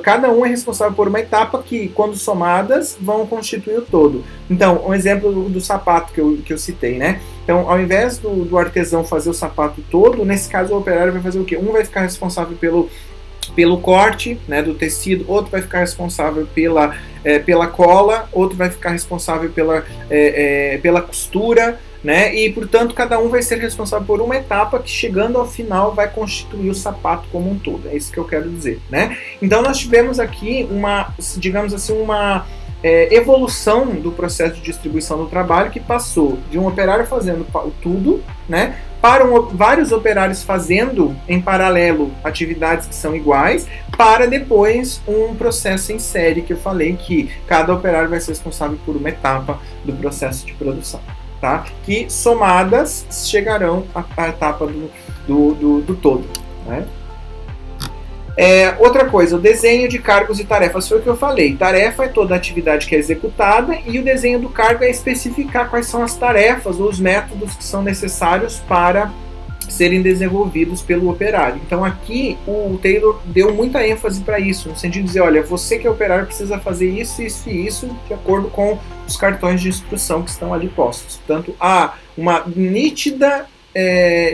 cada um é responsável por uma etapa que, quando somadas, vão constituir o todo. Então, um exemplo do sapato que eu citei, né? Então, ao invés do artesão fazer o sapato todo, nesse caso o operário vai fazer o quê? Um vai ficar responsável pelo corte, né, do tecido, outro vai ficar responsável pela cola, outro vai ficar responsável pela costura, né? E, portanto, cada um vai ser responsável por uma etapa que, chegando ao final, vai constituir o sapato como um todo. É isso que eu quero dizer, né? Então, nós tivemos aqui digamos assim, uma evolução do processo de distribuição do trabalho que passou de um operário fazendo tudo, né, para vários operários fazendo em paralelo atividades que são iguais, para depois um processo em série que eu falei que cada operário vai ser responsável por uma etapa do processo de produção. Tá? Que somadas chegarão à etapa do todo. Né? Outra coisa, o desenho de cargos e tarefas foi o que eu falei. Tarefa é toda a atividade que é executada e o desenho do cargo é especificar quais são as tarefas ou os métodos que são necessários para serem desenvolvidos pelo operário. Então aqui o Taylor deu muita ênfase para isso, no sentido de dizer, olha, você que é operário precisa fazer isso, isso e isso, de acordo com os cartões de instrução que estão ali postos. Portanto, há uma nítida,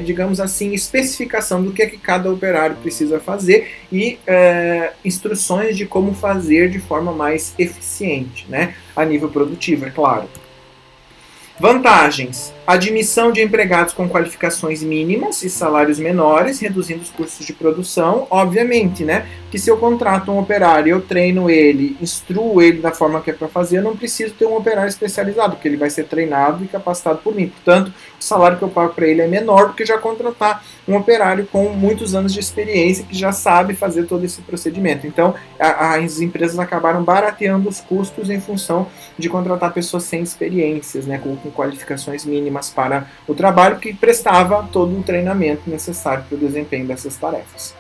digamos assim, especificação do que é que cada operário precisa fazer e instruções de como fazer de forma mais eficiente, né? A nível produtivo, é claro. Vantagens: admissão de empregados com qualificações mínimas e salários menores, reduzindo os custos de produção, obviamente, né? Que se eu contrato um operário, eu treino ele, instruo ele da forma que é para fazer, eu não preciso ter um operário especializado, porque ele vai ser treinado e capacitado por mim. Portanto, o salário que eu pago para ele é menor do que já contratar um operário com muitos anos de experiência que já sabe fazer todo esse procedimento. Então, as empresas acabaram barateando os custos em função de contratar pessoas sem experiências, né, com qualificações mínimas para o trabalho, que prestava todo o treinamento necessário para o desempenho dessas tarefas.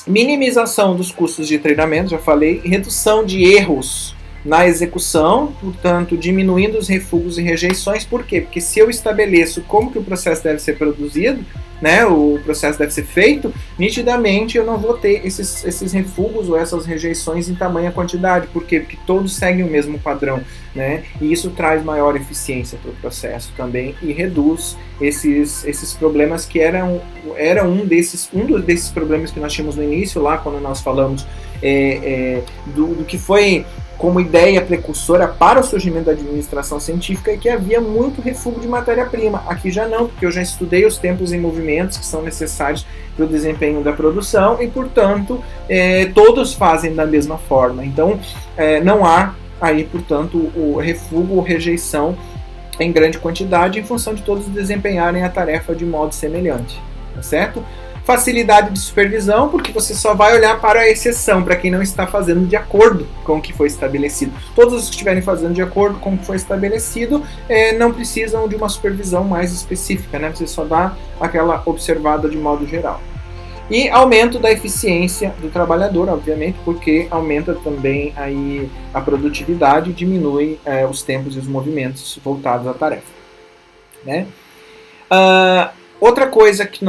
Minimização dos custos de treinamento, já falei, redução de erros na execução, portanto, diminuindo os refugos e rejeições. Por quê? Porque se eu estabeleço como que o processo deve ser produzido, né, o processo deve ser feito, nitidamente eu não vou ter esses refugos ou essas rejeições em tamanha quantidade. Por quê? Porque todos seguem o mesmo padrão, né, e isso traz maior eficiência para o processo também e reduz esses problemas que era um desses problemas que nós tínhamos no início, lá quando nós falamos do que foi como ideia precursora para o surgimento da administração científica, e que havia muito refúgio de matéria-prima. Aqui já não, porque eu já estudei os tempos em movimentos que são necessários para o desempenho da produção e, portanto, todos fazem da mesma forma. Então, não há aí, portanto, o refúgio ou rejeição em grande quantidade em função de todos desempenharem a tarefa de modo semelhante, tá certo? Facilidade de supervisão, porque você só vai olhar para a exceção, para quem não está fazendo de acordo com o que foi estabelecido. Todos os que estiverem fazendo de acordo com o que foi estabelecido não precisam de uma supervisão mais específica, né? Você só dá aquela observada de modo geral. E aumento da eficiência do trabalhador, obviamente, porque aumenta também aí a produtividade e diminui os tempos e os movimentos voltados à tarefa, né? Outra coisa que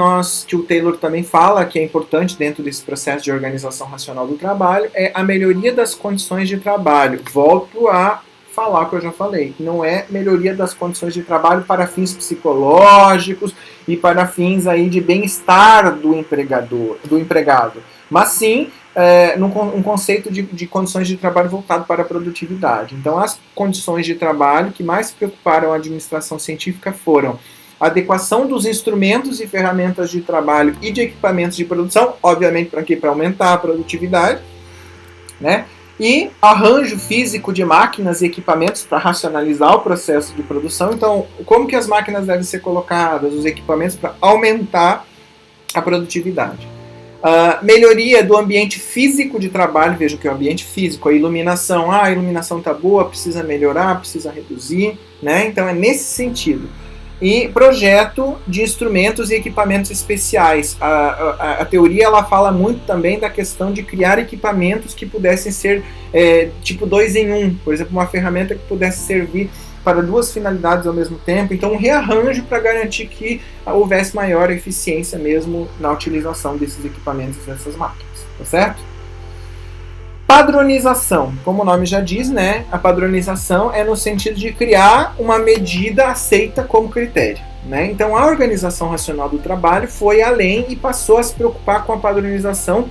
o Taylor também fala, que é importante dentro desse processo de organização racional do trabalho, é a melhoria das condições de trabalho. Volto a falar o que eu já falei. Não é melhoria das condições de trabalho para fins psicológicos e para fins aí de bem-estar do empregado, mas sim um conceito de condições de trabalho voltado para a produtividade. Então, as condições de trabalho que mais preocuparam a administração científica foram adequação dos instrumentos e ferramentas de trabalho e de equipamentos de produção, obviamente para aumentar a produtividade, né? E arranjo físico de máquinas e equipamentos para racionalizar o processo de produção. Então, como que as máquinas devem ser colocadas, os equipamentos para aumentar a produtividade. Melhoria do ambiente físico de trabalho, veja que é o ambiente físico, a iluminação está boa, precisa melhorar, precisa reduzir, né? Então é nesse sentido. E projeto de instrumentos e equipamentos especiais. A teoria ela fala muito também da questão de criar equipamentos que pudessem ser tipo 2 em 1, por exemplo, uma ferramenta que pudesse servir para 2 finalidades ao mesmo tempo. Então, um rearranjo para garantir que houvesse maior eficiência mesmo na utilização desses equipamentos e dessas máquinas, tá certo? Padronização, como o nome já diz, né? A padronização é no sentido de criar uma medida aceita como critério, né? Então, a organização racional do trabalho foi além e passou a se preocupar com a padronização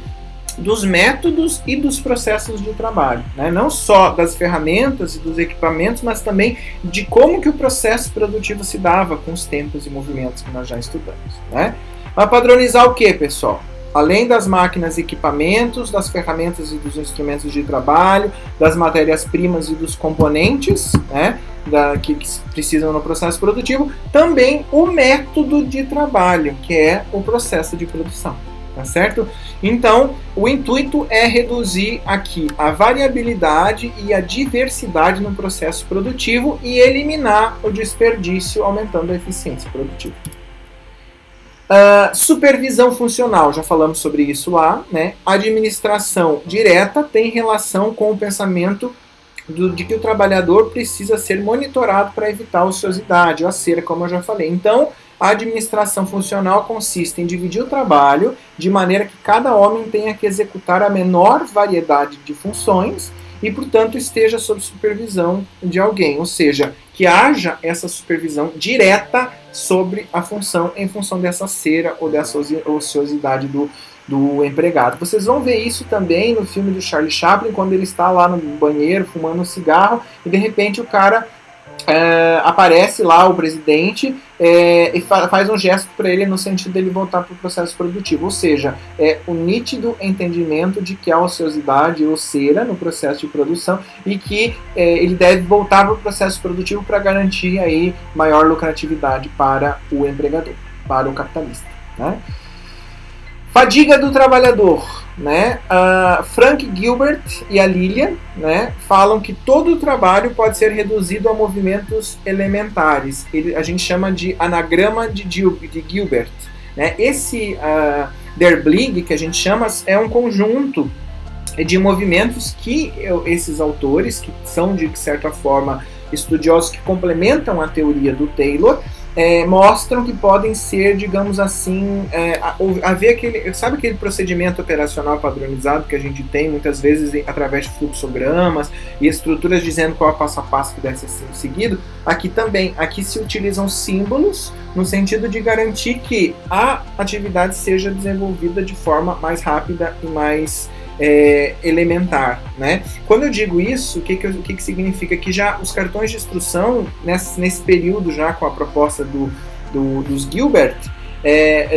dos métodos e dos processos de trabalho, né? Não só das ferramentas e dos equipamentos, mas também de como que o processo produtivo se dava com os tempos e movimentos que nós já estudamos, né? Mas padronizar o que, pessoal? Além das máquinas e equipamentos, das ferramentas e dos instrumentos de trabalho, das matérias-primas e dos componentes, né, que precisam no processo produtivo, também o método de trabalho, que é o processo de produção, tá certo? Então, o intuito é reduzir aqui a variabilidade e a diversidade no processo produtivo e eliminar o desperdício, aumentando a eficiência produtiva. Supervisão funcional, já falamos sobre isso lá, né? Administração direta tem relação com o pensamento de que o trabalhador precisa ser monitorado para evitar a ociosidade, ou a cera, como eu já falei. Então, a administração funcional consiste em dividir o trabalho de maneira que cada homem tenha que executar a menor variedade de funções e, portanto, esteja sob supervisão de alguém, ou seja, que haja essa supervisão direta sobre a função, em função dessa cera ou dessa ociosidade do empregado. Vocês vão ver isso também no filme do Charlie Chaplin, quando ele está lá no banheiro fumando um cigarro e de repente o cara aparece lá, o presidente, e faz um gesto para ele no sentido dele voltar para o processo produtivo, ou seja, o nítido entendimento de que há ociosidade ou cera no processo de produção e que ele deve voltar para o processo produtivo para garantir aí maior lucratividade para o empregador, para o capitalista, né? Fadiga do trabalhador, né? Frank Gilbert e a Lillian, né, falam que todo o trabalho pode ser reduzido a movimentos elementares. A gente chama de anagrama de Gilbert, né? Esse Der Blig, que a gente chama, é um conjunto de movimentos que esses autores, que são de certa forma estudiosos que complementam a teoria do Taylor, mostram que podem ser, digamos assim, haver aquele procedimento operacional padronizado que a gente tem muitas vezes através de fluxogramas e estruturas dizendo qual é o passo a passo que deve ser seguido. Aqui se utilizam símbolos no sentido de garantir que a atividade seja desenvolvida de forma mais rápida e mais elementar, né? Quando eu digo isso, o que significa? Que já os cartões de instrução, nesse período, já com a proposta dos Gilbert,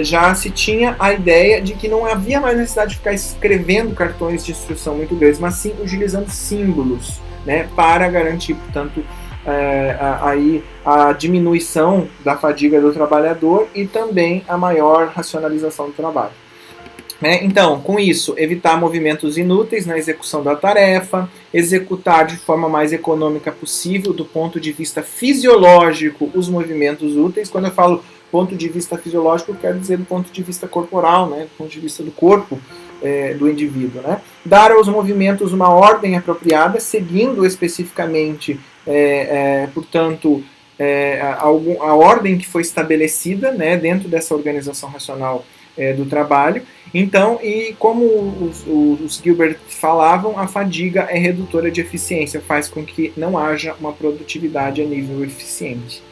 já se tinha a ideia de que não havia mais necessidade de ficar escrevendo cartões de instrução muito grandes, mas sim utilizando símbolos, né, para garantir, portanto, a diminuição da fadiga do trabalhador e também a maior racionalização do trabalho. Então, com isso, evitar movimentos inúteis na execução da tarefa, executar de forma mais econômica possível, do ponto de vista fisiológico, os movimentos úteis. Quando eu falo ponto de vista fisiológico, eu quero dizer do ponto de vista corporal, né, do ponto de vista do corpo do indivíduo. Né? Dar aos movimentos uma ordem apropriada, seguindo especificamente, portanto, a ordem que foi estabelecida, né, dentro dessa organização racional do trabalho. Então, e como os Gilbert falavam, a fadiga é redutora de eficiência, faz com que não haja uma produtividade a nível eficiente.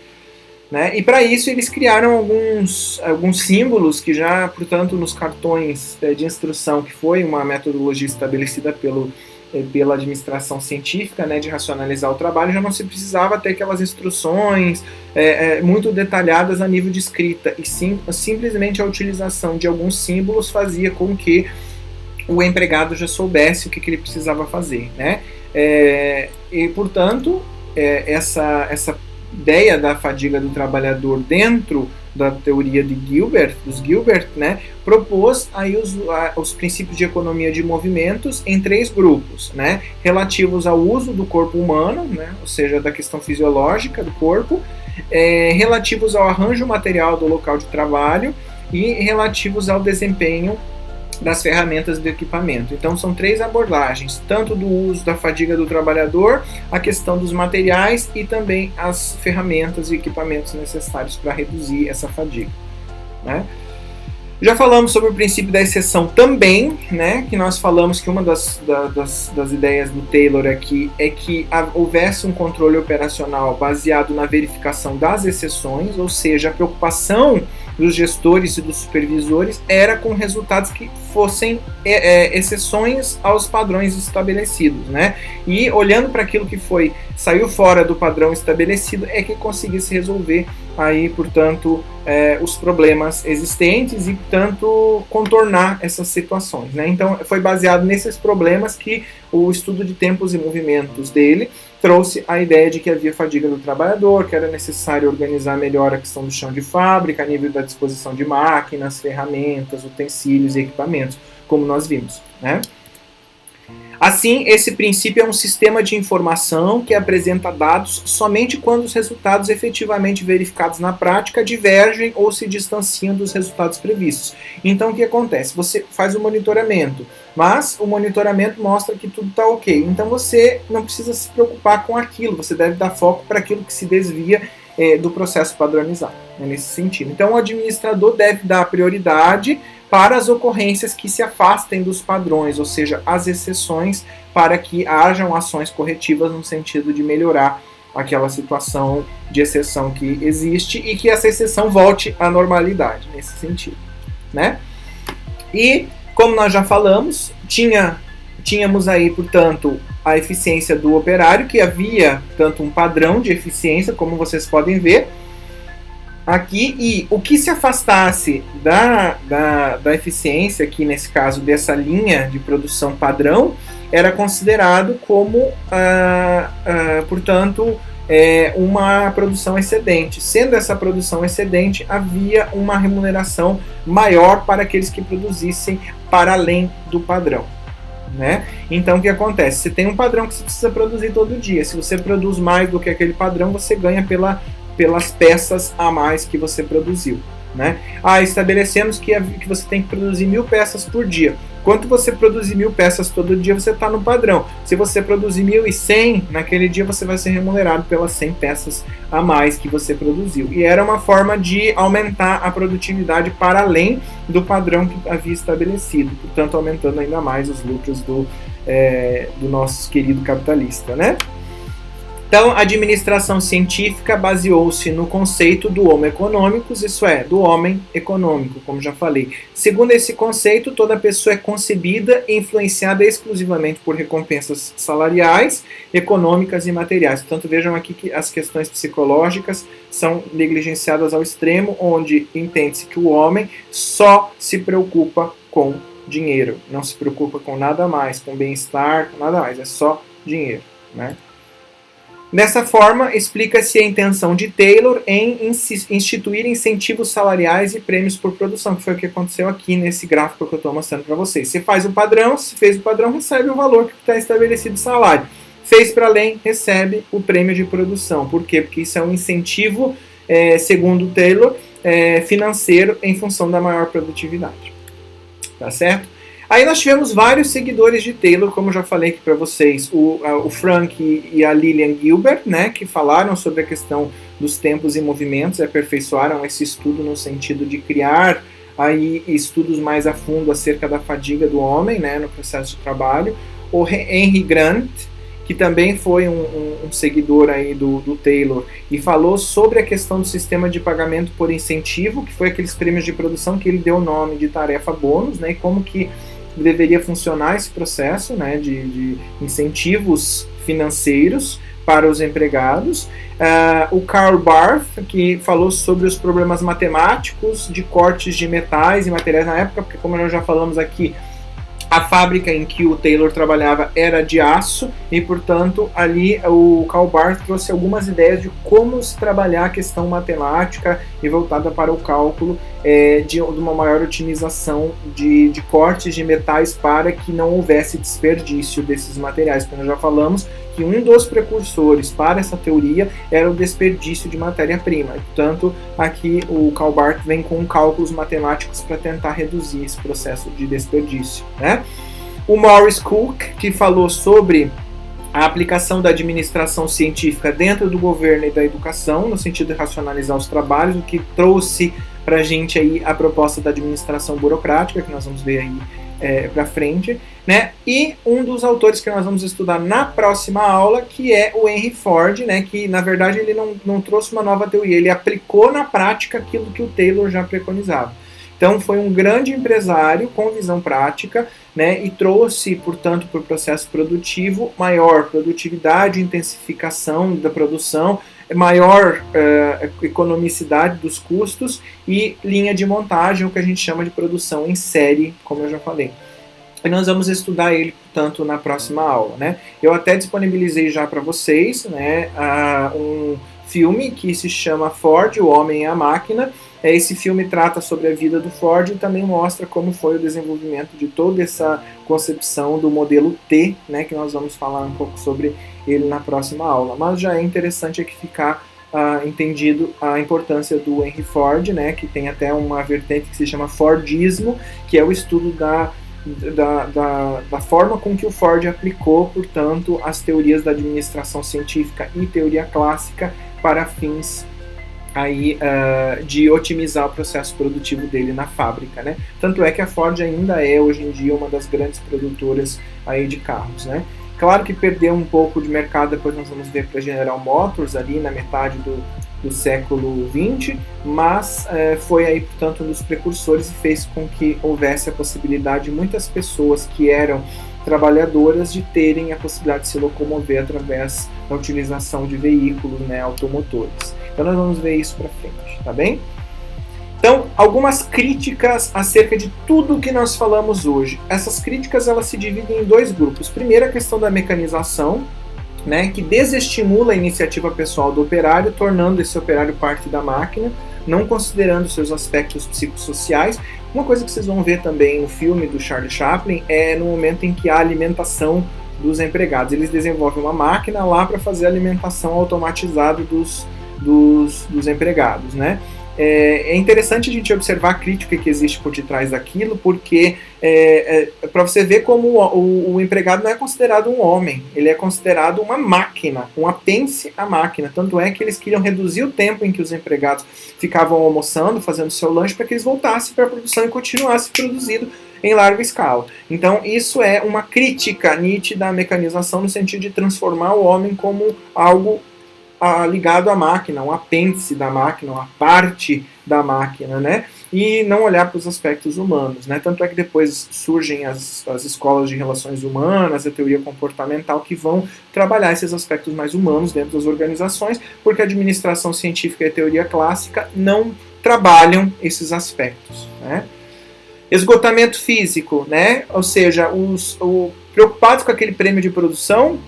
Né? E para isso eles criaram alguns símbolos que já, portanto, nos cartões de instrução, que foi uma metodologia estabelecida pela administração científica, né, de racionalizar o trabalho, já não se precisava ter aquelas instruções muito detalhadas a nível de escrita, e sim, simplesmente a utilização de alguns símbolos fazia com que o empregado já soubesse o que ele precisava fazer. Né? E, portanto, essa ideia da fadiga do trabalhador dentro da teoria de dos Gilbert, né, propôs aí os princípios de economia de movimentos em 3 grupos, né, relativos ao uso do corpo humano, né, ou seja, da questão fisiológica do corpo, relativos ao arranjo material do local de trabalho e relativos ao desempenho das ferramentas do equipamento. Então são 3 abordagens, tanto do uso da fadiga do trabalhador, a questão dos materiais e também as ferramentas e equipamentos necessários para reduzir essa fadiga. Né? Já falamos sobre o princípio da exceção também, né, que nós falamos que uma das ideias do Taylor aqui é que houvesse um controle operacional baseado na verificação das exceções, ou seja, a preocupação dos gestores e dos supervisores era com resultados que fossem exceções aos padrões estabelecidos, né? E olhando para aquilo que saiu fora do padrão estabelecido é que conseguisse resolver aí, portanto, os problemas existentes e, portanto, contornar essas situações, né? Então, foi baseado nesses problemas que o estudo de tempos e movimentos dele trouxe a ideia de que havia fadiga do trabalhador, que era necessário organizar melhor a questão do chão de fábrica, a nível da disposição de máquinas, ferramentas, utensílios e equipamentos, como nós vimos, né? Assim, esse princípio é um sistema de informação que apresenta dados somente quando os resultados efetivamente verificados na prática divergem ou se distanciam dos resultados previstos. Então, o que acontece? Você faz o monitoramento, mas o monitoramento mostra que tudo está ok. Então, você não precisa se preocupar com aquilo, você deve dar foco para aquilo que se desvia do processo padronizado, né, nesse sentido. Então, o administrador deve dar prioridade para as ocorrências que se afastem dos padrões, ou seja, as exceções, para que hajam ações corretivas no sentido de melhorar aquela situação de exceção que existe e que essa exceção volte à normalidade, nesse sentido. Né? E, como nós já falamos, tínhamos aí, portanto, a eficiência do operário, que havia, portanto, um padrão de eficiência, como vocês podem ver aqui, e o que se afastasse da eficiência, aqui nesse caso dessa linha de produção padrão, era considerado como, portanto, uma produção excedente. Sendo essa produção excedente, havia uma remuneração maior para aqueles que produzissem para além do padrão. Né? Então, o que acontece? Você tem um padrão que você precisa produzir todo dia. Se você produz mais do que aquele padrão, você ganha pelas peças a mais que você produziu. Né? Estabelecemos que você tem que produzir 1000 peças por dia. Quanto você produzir 1.000 peças todo dia, você está no padrão. Se você produzir 1.100, naquele dia você vai ser remunerado pelas 100 peças a mais que você produziu. E era uma forma de aumentar a produtividade para além do padrão que havia estabelecido, portanto aumentando ainda mais os lucros do nosso querido capitalista, né? Então, a administração científica baseou-se no conceito do homo economicus, isso é, do homem econômico, como já falei. Segundo esse conceito, toda pessoa é concebida e influenciada exclusivamente por recompensas salariais, econômicas e materiais. Portanto, vejam aqui que as questões psicológicas são negligenciadas ao extremo, onde entende-se que o homem só se preocupa com dinheiro, não se preocupa com nada mais, com bem-estar, com nada mais, é só dinheiro, né? Dessa forma, explica-se a intenção de Taylor em instituir incentivos salariais e prêmios por produção, que foi o que aconteceu aqui nesse gráfico que eu estou mostrando para vocês. Você faz o padrão, se fez o padrão, recebe o valor que está estabelecido de salário. Fez para além, recebe o prêmio de produção. Por quê? Porque isso é um incentivo, segundo Taylor, financeiro em função da maior produtividade. Tá certo? Aí nós tivemos vários seguidores de Taylor, como já falei aqui para vocês, o Frank e a Lillian Gilbert, né, que falaram sobre a questão dos tempos e movimentos, e aperfeiçoaram esse estudo no sentido de criar aí estudos mais a fundo acerca da fadiga do homem, né, no processo de trabalho. O Henry Grant, que também foi um seguidor aí do Taylor, e falou sobre a questão do sistema de pagamento por incentivo, que foi aqueles prêmios de produção que ele deu o nome de tarefa bônus, né, e como que deveria funcionar esse processo, né, de incentivos financeiros para os empregados. O Karl Barth, que falou sobre os problemas matemáticos de cortes de metais e materiais na época, porque como nós já falamos aqui, a fábrica em que o Taylor trabalhava era de aço e, portanto, ali o Karl Barth trouxe algumas ideias de como se trabalhar a questão matemática e voltada para o cálculo de uma maior otimização de cortes de metais para que não houvesse desperdício desses materiais. Como nós já falamos, que um dos precursores para essa teoria era o desperdício de matéria-prima. Portanto, aqui o Karl Barth vem com cálculos matemáticos para tentar reduzir esse processo de desperdício, né? O Maurice Cook, que falou sobre a aplicação da administração científica dentro do governo e da educação, no sentido de racionalizar os trabalhos, o que trouxe para a gente aí a proposta da administração burocrática, que nós vamos ver aí para frente, né? E um dos autores que nós vamos estudar na próxima aula, que é o Henry Ford, né? Que na verdade ele não trouxe uma nova teoria, ele aplicou na prática aquilo que o Taylor já preconizava. Então foi um grande empresário com visão prática, né? E trouxe, portanto, para o processo produtivo maior produtividade, intensificação da produção, maior economicidade dos custos e linha de montagem, o que a gente chama de produção em série, como eu já falei. E nós vamos estudar ele, portanto, na próxima aula, né? Eu até disponibilizei já para vocês, né, um filme que se chama Ford, o Homem e a Máquina. Esse filme trata sobre a vida do Ford e também mostra como foi o desenvolvimento de toda essa concepção do modelo T, né, que nós vamos falar um pouco sobre ele na próxima aula. Mas já é interessante aqui ficar entendido a importância do Henry Ford, né, que tem até uma vertente que se chama Fordismo, que é o estudo da forma com que o Ford aplicou, portanto, as teorias da administração científica e teoria clássica para fins aí, de otimizar o processo produtivo dele na fábrica, né? Tanto é que a Ford ainda é, hoje em dia, uma das grandes produtoras aí de carros, né? Claro que perdeu um pouco de mercado, depois nós vamos ver para a General Motors, ali na metade do século XX, mas foi aí, portanto, um dos precursores e fez com que houvesse a possibilidade de muitas pessoas que eram trabalhadoras de terem a possibilidade de se locomover através da utilização de veículos, né, automotores. Então nós vamos ver isso para frente, tá bem? Então, algumas críticas acerca de tudo que nós falamos hoje. Essas críticas elas se dividem em dois grupos. Primeiro, a questão da mecanização, né, que desestimula a iniciativa pessoal do operário, tornando esse operário parte da máquina, não considerando seus aspectos psicossociais. Uma coisa que vocês vão ver também no filme do Charlie Chaplin é no momento em que há alimentação dos empregados. Eles desenvolvem uma máquina lá para fazer a alimentação automatizada dos empregados, né? É interessante a gente observar a crítica que existe por detrás daquilo, porque para você ver como o empregado não é considerado um homem, ele é considerado uma máquina, um apêndice à máquina. Tanto é que eles queriam reduzir o tempo em que os empregados ficavam almoçando, fazendo seu lanche, para que eles voltassem para a produção e continuassem produzindo em larga escala. Então, isso é uma crítica nítida à mecanização, no sentido de transformar o homem como algo ligado à máquina, um apêndice da máquina, uma parte da máquina, né? E não olhar para os aspectos humanos, né? Tanto é que depois surgem as escolas de relações humanas, a teoria comportamental, que vão trabalhar esses aspectos mais humanos dentro das organizações, porque a administração científica e a teoria clássica não trabalham esses aspectos, né? Esgotamento físico, né? Ou seja, preocupados com aquele prêmio de produção,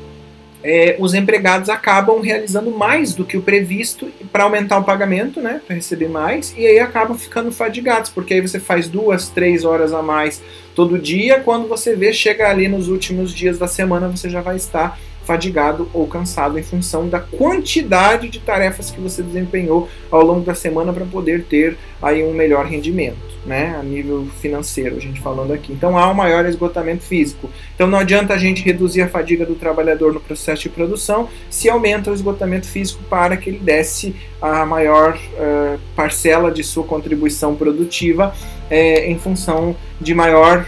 os empregados acabam realizando mais do que o previsto para aumentar o pagamento, né, para receber mais, e aí acabam ficando fadigados, porque aí você faz 2, 3 horas a mais todo dia, quando você vê, chega ali nos últimos dias da semana, você já vai estar fadigado ou cansado em função da quantidade de tarefas que você desempenhou ao longo da semana para poder ter aí um melhor rendimento, né, a nível financeiro, a gente falando aqui. Então há um maior esgotamento físico. Então não adianta a gente reduzir a fadiga do trabalhador no processo de produção se aumenta o esgotamento físico para que ele desse a maior parcela de sua contribuição produtiva em função de maior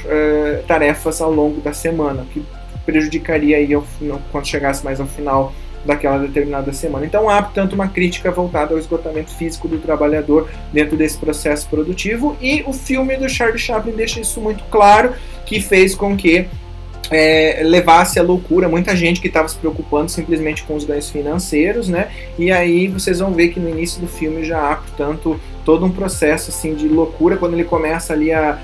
tarefas ao longo da semana, que prejudicaria aí quando chegasse mais ao final daquela determinada semana. Então há, portanto, uma crítica voltada ao esgotamento físico do trabalhador dentro desse processo produtivo, e o filme do Charlie Chaplin deixa isso muito claro, que fez com que levasse à loucura muita gente que estava se preocupando simplesmente com os ganhos financeiros, né? E aí vocês vão ver que no início do filme já há, portanto, todo um processo assim de loucura quando ele começa ali a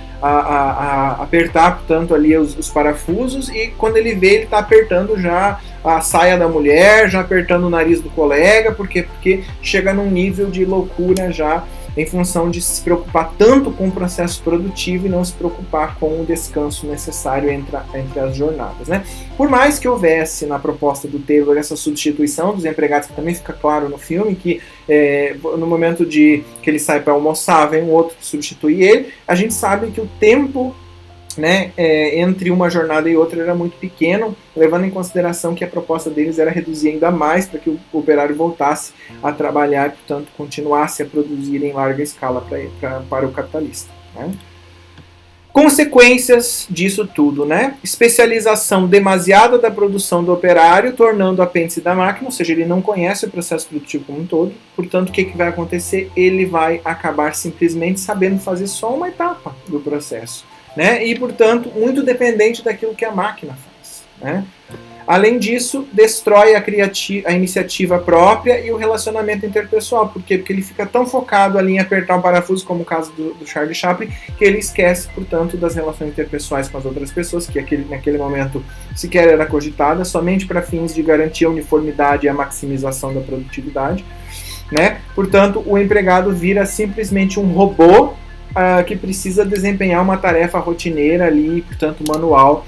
apertar, portanto, ali os parafusos, e quando ele vê, ele está apertando já a saia da mulher, já apertando o nariz do colega, porque chega num nível de loucura já, em função de se preocupar tanto com o processo produtivo e não se preocupar com o descanso necessário entre as jornadas, né? Por mais que houvesse na proposta do Taylor essa substituição dos empregados, que também fica claro no filme, que no momento que ele sai para almoçar, vem um outro que substitui ele, a gente sabe que o tempo, né, entre uma jornada e outra era muito pequeno, levando em consideração que a proposta deles era reduzir ainda mais para que o operário voltasse a trabalhar e, portanto, continuasse a produzir em larga escala para o capitalista, né? Consequências disso tudo, né? Especialização demasiada da produção do operário, tornando o apêndice da máquina, ou seja, ele não conhece o processo produtivo como um todo, portanto, o que vai acontecer? Ele vai acabar simplesmente sabendo fazer só uma etapa do processo, né? E, portanto, muito dependente daquilo que a máquina faz, né? Além disso, destrói a iniciativa própria e o relacionamento interpessoal. Por quê? Porque ele fica tão focado ali em apertar o parafuso, como o caso do Charlie Chaplin, que ele esquece, portanto, das relações interpessoais com as outras pessoas, que naquele momento sequer era cogitada, somente para fins de garantir a uniformidade e a maximização da produtividade, né? Portanto, o empregado vira simplesmente um robô que precisa desempenhar uma tarefa rotineira ali, portanto, manual,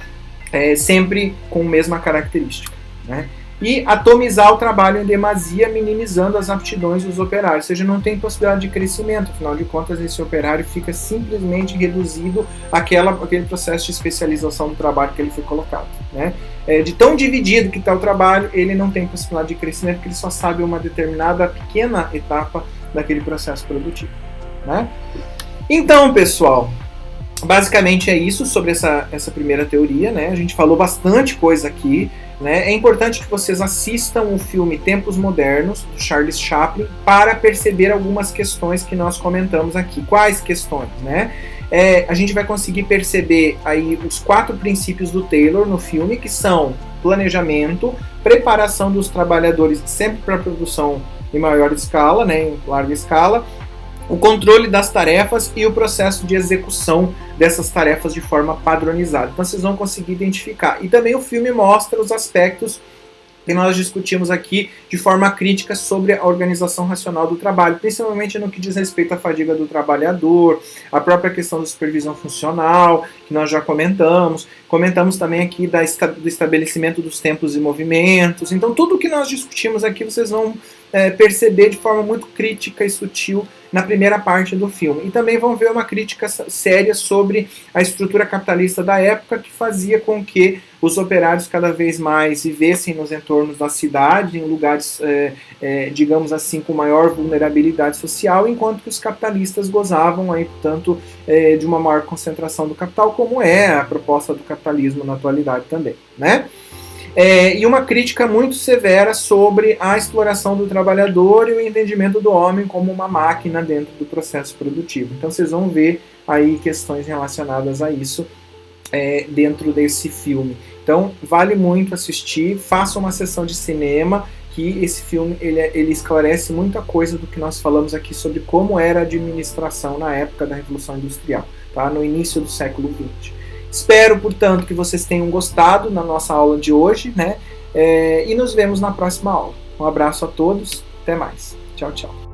sempre com a mesma característica, né? E atomizar o trabalho em demasia, minimizando as aptidões dos operários, ou seja, não tem possibilidade de crescimento, afinal de contas esse operário fica simplesmente reduzido àquele processo de especialização do trabalho que ele foi colocado, né? De tão dividido que está o trabalho, ele não tem possibilidade de crescimento, porque ele só sabe uma determinada pequena etapa daquele processo produtivo, né? Então, pessoal, basicamente é isso sobre essa primeira teoria, né? A gente falou bastante coisa aqui, né? É importante que vocês assistam o filme Tempos Modernos, do Charles Chaplin, para perceber algumas questões que nós comentamos aqui. Quais questões, né? A gente vai conseguir perceber aí os 4 princípios do Taylor no filme, que são planejamento, preparação dos trabalhadores sempre para a produção em maior escala, né? Em larga escala, o controle das tarefas e o processo de execução dessas tarefas de forma padronizada. Então vocês vão conseguir identificar. E também o filme mostra os aspectos que nós discutimos aqui de forma crítica sobre a organização racional do trabalho, principalmente no que diz respeito à fadiga do trabalhador, a própria questão da supervisão funcional, que nós já comentamos. Comentamos também aqui do estabelecimento dos tempos e movimentos. Então tudo o que nós discutimos aqui vocês vão perceber de forma muito crítica e sutil na primeira parte do filme. E também vão ver uma crítica séria sobre a estrutura capitalista da época, que fazia com que os operários cada vez mais vivessem nos entornos da cidade, em lugares, digamos assim, com maior vulnerabilidade social, enquanto que os capitalistas gozavam aí, portanto, de uma maior concentração do capital, como é a proposta do capitalismo na atualidade também, né? E uma crítica muito severa sobre a exploração do trabalhador e o entendimento do homem como uma máquina dentro do processo produtivo. Então vocês vão ver aí questões relacionadas a isso dentro desse filme. Então vale muito assistir, faça uma sessão de cinema, que esse filme ele esclarece muita coisa do que nós falamos aqui sobre como era a administração na época da Revolução Industrial, tá? No início do século XX. Espero, portanto, que vocês tenham gostado da nossa aula de hoje, né? E nos vemos na próxima aula. Um abraço a todos, até mais. Tchau, tchau.